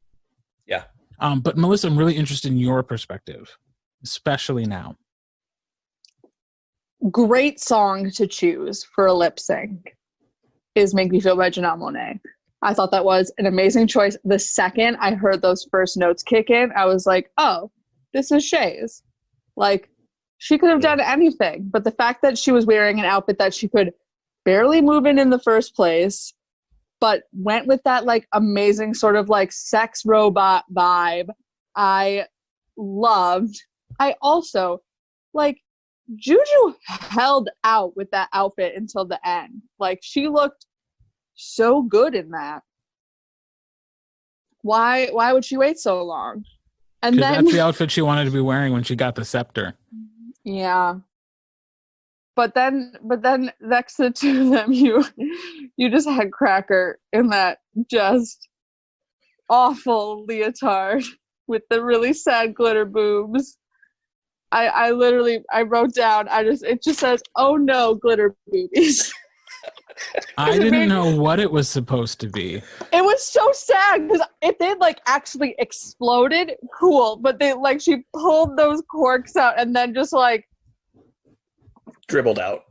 Yeah. But Malyssa, I'm really interested in your perspective, especially now. Great song to choose for a lip sync is Make Me Feel by Janelle Monáe. I thought that was an amazing choice. The second I heard those first notes kick in, I was like, oh, this is Shay's. Like, she could have done anything, but the fact that she was wearing an outfit that she could barely move in the first place, but went with that like amazing sort of like sex robot vibe, I loved. I also, like, Juju held out with that outfit until the end. Like, she looked so good in that. Why would she wait so long? And then that's the outfit she wanted to be wearing when she got the scepter. Yeah. But then next to the two of them, you just had Cracker in that just awful leotard with the really sad glitter boobs. I literally wrote down, it just says, oh no, glitter boobies. I didn't know what it was supposed to be. It was so sad because if they'd like actually exploded, cool. But she pulled those corks out and then just like dribbled out.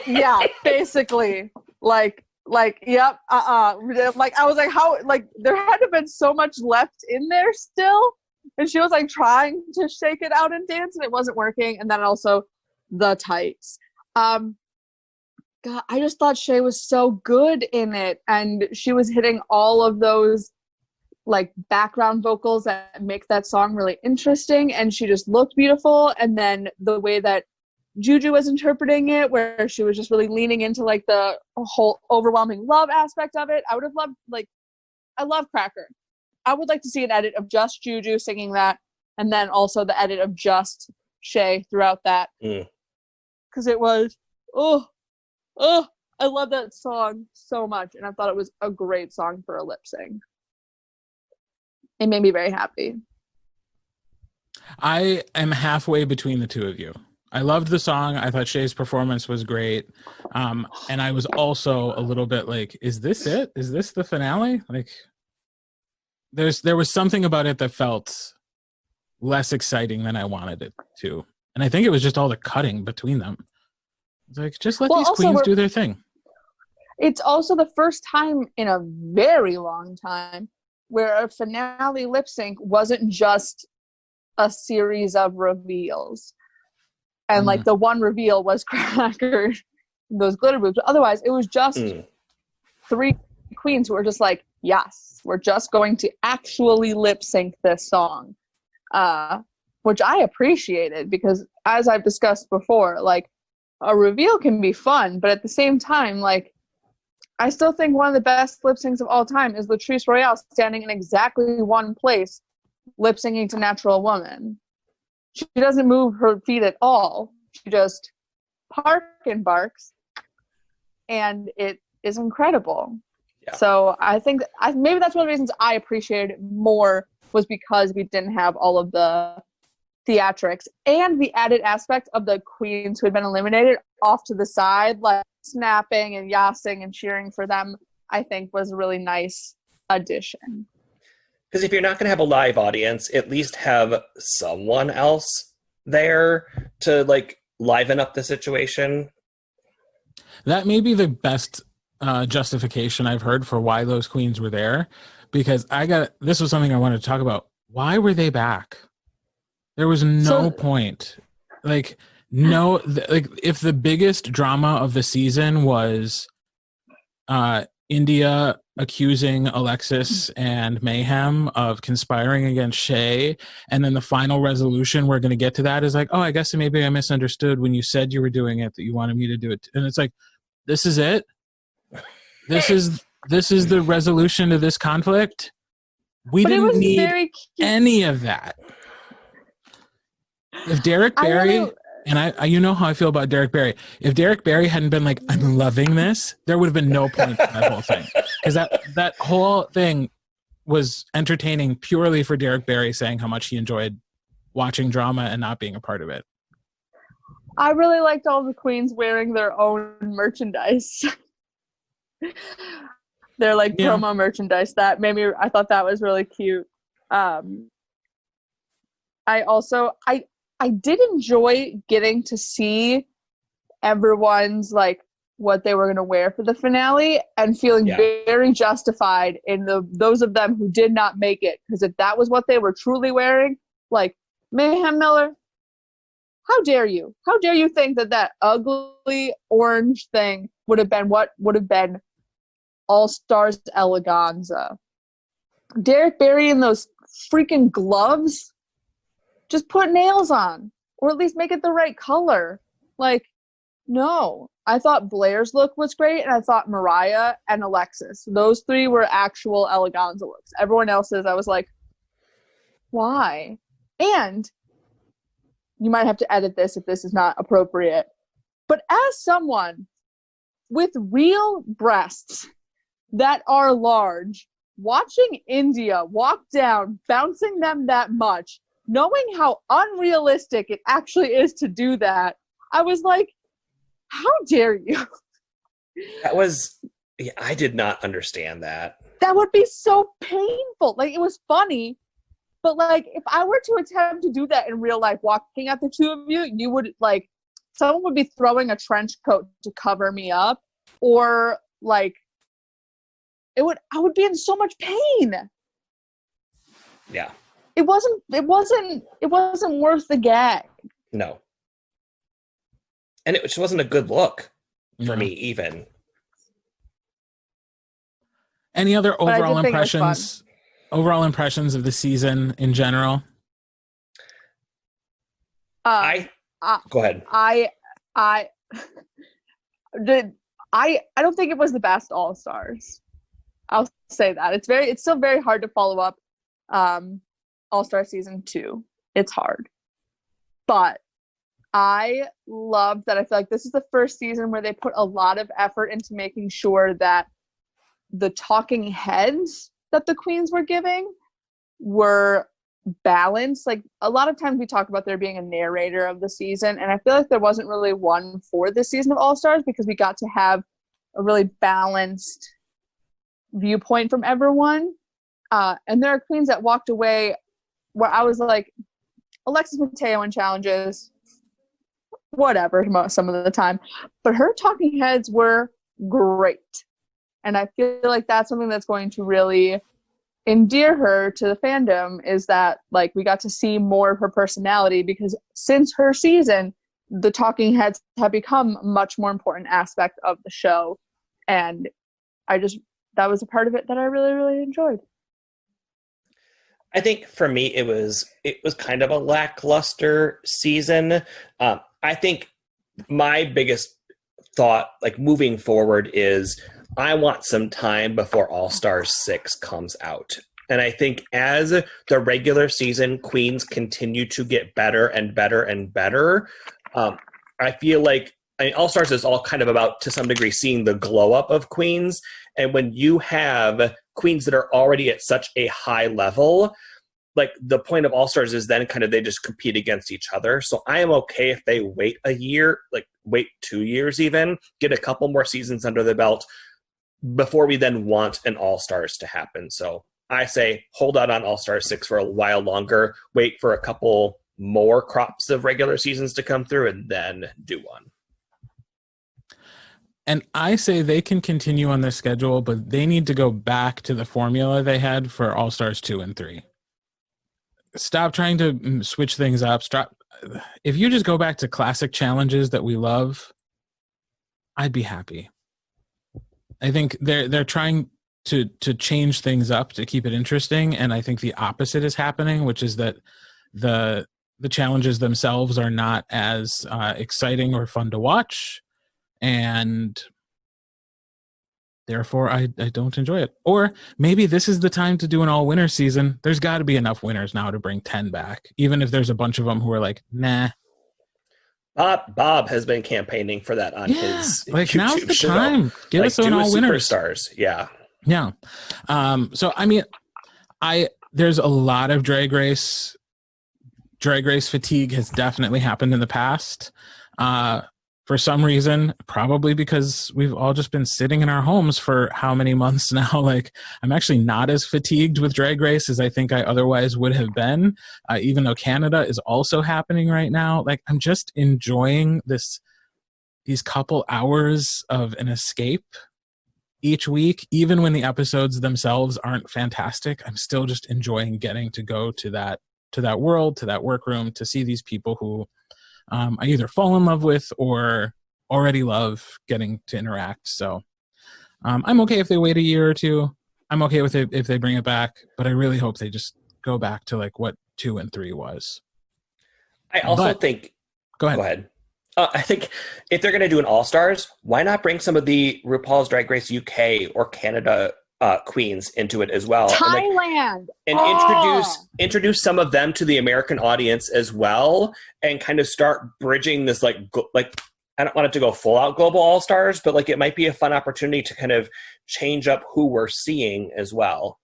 Yeah, basically. Like, yep, Like, I was like, how, like, there had to have been so much left in there still. And she was like trying to shake it out and dance and it wasn't working. And then also the tights. God, I just thought Shay was so good in it. And she was hitting all of those like background vocals that make that song really interesting. And she just looked beautiful. And then the way that Juju was interpreting it, where she was just really leaning into like the whole overwhelming love aspect of it. I would have loved, like, I love Cracker. I would like to see an edit of just Juju singing that, and then also the edit of just Shay throughout that. Because it was, I love that song so much, and I thought it was a great song for a lip sync. It made me very happy. I am halfway between the two of you. I loved the song. I thought Shay's performance was great. And I was also a little bit like, is this it? Is this the finale? Like, there was something about it that felt less exciting than I wanted it to. And I think it was just all the cutting between them. It's like, just let these queens do their thing. It's also the first time in a very long time where a finale lip sync wasn't just a series of reveals. And like the one reveal was Cracker, those glitter boobs. But otherwise, it was just three queens who were just like, yes, we're just going to actually lip sync this song, which I appreciated because, as I've discussed before, like, a reveal can be fun, but at the same time, like, I still think one of the best lip syncs of all time is Latrice Royale standing in exactly one place, lip syncing to Natural Woman. She doesn't move her feet at all. She just barks, and it is incredible. Yeah. So I think maybe that's one of the reasons I appreciated it more, was because we didn't have all of the theatrics and the added aspect of the queens who had been eliminated off to the side, like snapping and yassing and cheering for them. I think was a really nice addition. Because if you're not going to have a live audience, at least have someone else there to like liven up the situation. That may be the best justification I've heard for why those queens were there, because this was something I wanted to talk about. Why were they back? There was no point. Like, if the biggest drama of the season was India accusing Alexis and Mayhem of conspiring against Shay, and then the final resolution we're going to get to that is like, oh, I guess maybe I misunderstood when you said you were doing it, that you wanted me to do it. And it's like, this is it? This is the resolution to this conflict? We didn't need any of that. If Derek Barry, and I you know how I feel about Derek Barry, if Derek Barry hadn't been like, I'm loving this, there would have been no point to that whole thing. Because that whole thing was entertaining purely for Derek Barry saying how much he enjoyed watching drama and not being a part of it. I really liked all the queens wearing their own merchandise. They're like promo merchandise. That made me, I thought that was really cute. I did enjoy getting to see everyone's like what they were going to wear for the finale and feeling very justified in those of them who did not make it. Because if that was what they were truly wearing, like Mayhem Miller, how dare you? How dare you think that ugly orange thing would have been what would have been All-Stars eleganza? Derek Barry in those freaking gloves? Just put nails on. Or at least make it the right color. Like, no. I thought Blair's look was great, and I thought Mariah and Alexis. Those three were actual eleganza looks. Everyone else's, I was like, why? And you might have to edit this if this is not appropriate. But as someone with real breasts that are large, watching India walk down, bouncing them that much, knowing how unrealistic it actually is to do that, I was like, how dare you? That was, I did not understand that. That would be so painful. Like, it was funny, but like, if I were to attempt to do that in real life, walking at the two of you, you would like, someone would be throwing a trench coat to cover me up, or like, I would be in so much pain. Yeah. It wasn't worth the gag. No. And it just wasn't a good look for me, even. Any other overall impressions? Overall impressions of the season in general? Go ahead. I don't think it was the best All-Stars. I'll say that. It's still very hard to follow up All-Star Season 2. It's hard. But I love that. I feel like this is the first season where they put a lot of effort into making sure that the talking heads that the queens were giving were balanced. Like, a lot of times we talk about there being a narrator of the season, and I feel like there wasn't really one for this season of All-Stars because we got to have a really balanced viewpoint from everyone. And there are queens that walked away where I was like, Alexis Mateo in challenges, whatever, some of the time. But her talking heads were great. And I feel like that's something that's going to really endear her to the fandom, is that like we got to see more of her personality, because since her season, the talking heads have become a much more important aspect of the show. And that was a part of it that I really, really enjoyed. I think for me, it was kind of a lackluster season. I think my biggest thought, like moving forward, is I want some time before All-Stars 6 comes out. And I think as the regular season queens continue to get better and better and better, I feel like All-Stars is all kind of about, to some degree, seeing the glow up of queens. And when you have queens that are already at such a high level, like the point of All-Stars is then kind of they just compete against each other. So I am okay if they wait a year, like wait 2 years even, get a couple more seasons under the belt before we then want an All-Stars to happen. So I say hold out on All-Stars 6 for a while longer, wait for a couple more crops of regular seasons to come through, and then do one. And I say they can continue on their schedule, but they need to go back to the formula they had for All-Stars 2 and 3. Stop trying to switch things up. If you just go back to classic challenges that we love, I'd be happy. I think they're trying to change things up to keep it interesting, and I think the opposite is happening, which is that the challenges themselves are not as exciting or fun to watch, and therefore I don't enjoy it. Or maybe this is the time to do an all-winner season. There's got to be enough winners now to bring 10 back, even if there's a bunch of them who are like, nah. Bob has been campaigning for that on his like YouTube now's the show. time. Give us an all-winners. Superstars, yeah. So I mean, there's a lot of Drag Race Drag Race fatigue has definitely happened in the past. For some reason, probably because we've all just been sitting in our homes for how many months now. Like, I'm actually not as fatigued with Drag Race as I think I otherwise would have been, even though Canada is also happening right now. Like, I'm just enjoying these couple hours of an escape each week. Even when the episodes themselves aren't fantastic, I'm still just enjoying getting to go to that world, to that workroom, to see these people who I either fall in love with or already love getting to interact. So I'm okay if they wait a year or two. I'm okay with it if they bring it back, but I really hope they just go back to like what 2 and 3 was. I also think... Go ahead. Go ahead. I think if they're going to do an All-Stars, why not bring some of the RuPaul's Drag Race UK or Canada queens into it as well? Thailand! And introduce some of them to the American audience as well, and kind of start bridging this, like I don't want it to go full out global All-Stars, but like it might be a fun opportunity to kind of change up who we're seeing as well.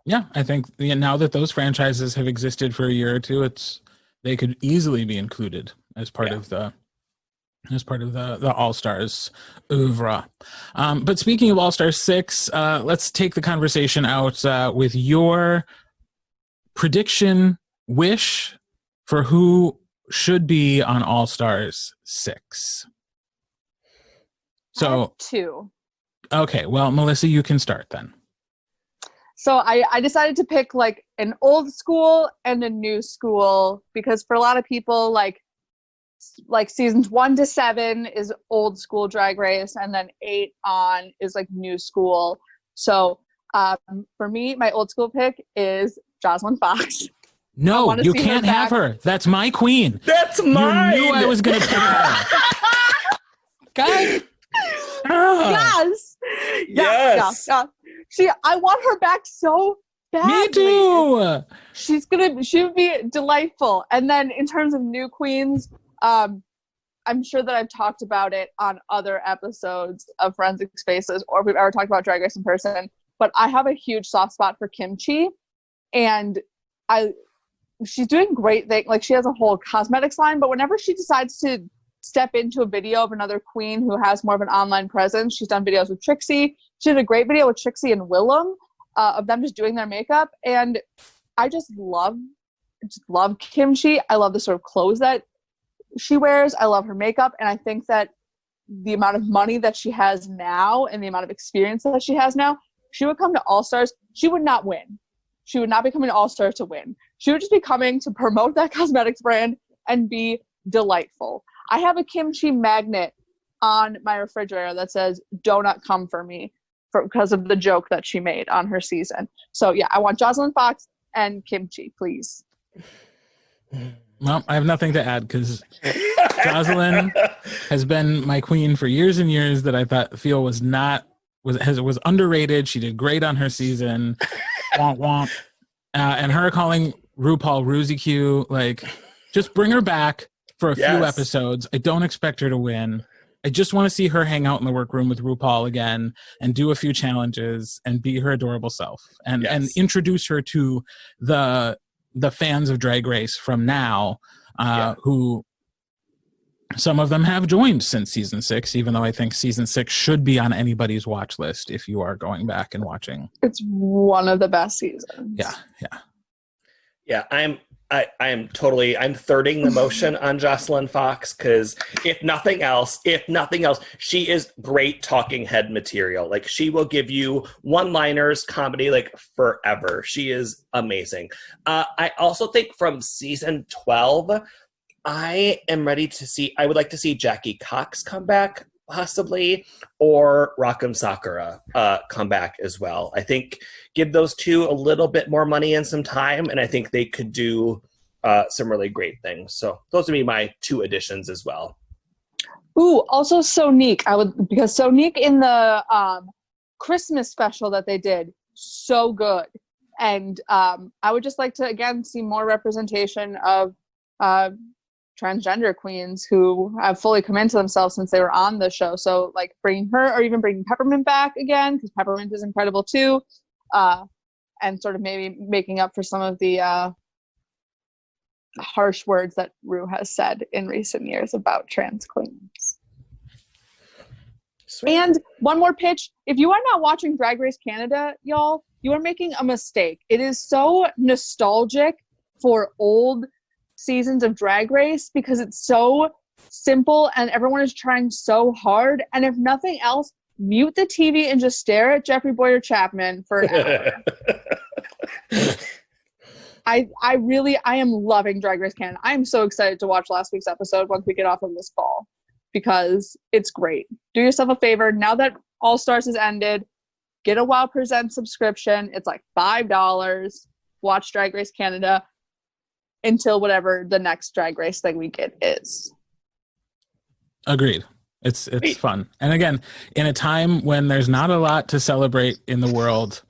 Yeah, I think now that those franchises have existed for a year or two, they could easily be included as part of the All-Stars oeuvre. But speaking of All-Stars 6, let's take the conversation out with your prediction wish for who should be on All-Stars 6. I have 2. Okay, well, Malyssa, you can start then. So I decided to pick like an old school and a new school, because for a lot of people, like seasons 1 to 7 is old school Drag Race, and then 8 on is like new school. So for me, my old school pick is Jocelyn Fox. No, you can't have her. That's my queen. That's mine. You knew I was going to pick her. God. Yes. I want her back so badly. Me too. She would be delightful. And then in terms of new queens, I'm sure that I've talked about it on other episodes of Forensic Spaces, or if we've ever talked about Drag Race in person, but I have a huge soft spot for Kimchi, and she's doing great things. Like, she has a whole cosmetics line, but whenever she decides to step into a video of another queen who has more of an online presence, she's done videos with Trixie. She did a great video with Trixie and Willem of them just doing their makeup, and I just love Kimchi. I love the sort of clothes that she wears. I love her makeup, and I think that the amount of money that she has now and the amount of experience that she has now, she would come to All-Stars. She would not win. She would not be coming to All-Stars to win. She would just be coming to promote that cosmetics brand and be delightful. I have a Kimchi magnet on my refrigerator that says, "Do not come for me," because of the joke that she made on her season. So yeah, I want Jocelyn Fox and Kimchi, please. Well, I have nothing to add because Jocelyn has been my queen for years and years that I feel was underrated. She did great on her season. Womp womp. And her calling RuPaul Ruzy Q, like, just bring her back for a few episodes. I don't expect her to win. I just want to see her hang out in the workroom with RuPaul again and do a few challenges and be her adorable self and introduce her to the fans of Drag Race from now, who some of them have joined since season 6, even though I think season 6 should be on anybody's watch list if you are going back and watching. It's one of the best seasons. Yeah, I'm thirding the motion on Jocelyn Fox, because if nothing else, she is great talking head material. Like, she will give you one-liners, comedy, like, forever. She is amazing. I also think from season 12, I would like to see Jackie Cox come back, possibly, or Rock'em Sakura come back as well. I think give those two a little bit more money and some time, and I think they could do some really great things. So those would be my 2 additions as well. Ooh, also Sonique. Because Sonique in the Christmas special that they did, so good. And I would just like to, again, see more representation of transgender queens who have fully come into themselves since they were on the show. So, like, bringing her, or even bringing Peppermint back again, because Peppermint is incredible too, and sort of maybe making up for some of the harsh words that Ru has said in recent years about trans queens. Sweet. And one more pitch. If you are not watching Drag Race Canada, y'all, you are making a mistake. It is so nostalgic for old seasons of Drag Race because it's so simple and everyone is trying so hard. And if nothing else, mute the TV and just stare at Jeffrey Boyer Chapman for an hour. I am loving Drag Race Canada. I am so excited to watch last week's episode once we get off of this call because it's great. Do yourself a favor. Now that All Stars has ended, get a WoW Presents subscription. It's like $5. Watch Drag Race Canada until whatever the next Drag Race thing we get is. Agreed. It's fun. And again, in a time when there's not a lot to celebrate in the world,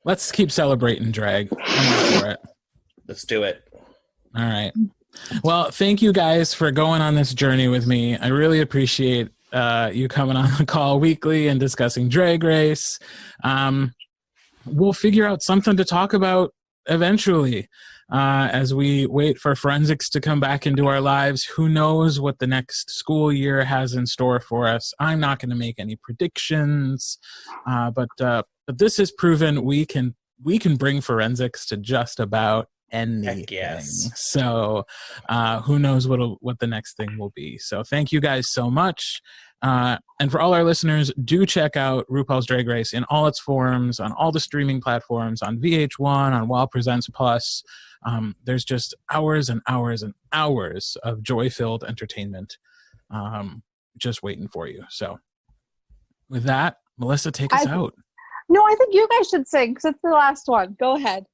let's keep celebrating drag. I'm all for it. Let's do it. All right. Well, thank you guys for going on this journey with me. I really appreciate you coming on the call weekly and discussing Drag Race. We'll figure out something to talk about eventually. As we wait for forensics to come back into our lives. Who knows what the next school year has in store for us? I'm not going to make any predictions, but this has proven we can bring forensics to just about anything. Heck yes. So who knows what the next thing will be. So thank you guys so much. And for all our listeners, do check out RuPaul's Drag Race in all its forms, on all the streaming platforms, on VH1, on WoW Presents Plus. There's just hours and hours and hours of joy-filled entertainment just waiting for you. So with that, Malyssa, take us out. No, I think you guys should sing because it's the last one. Go ahead.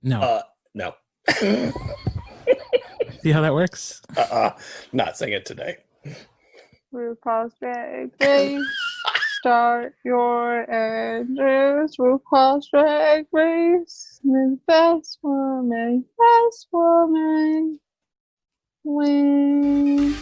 No. No. See how that works? Not sing it today. RuPaul's Drag Race, start your engines. RuPaul's Drag Race, the best woman win.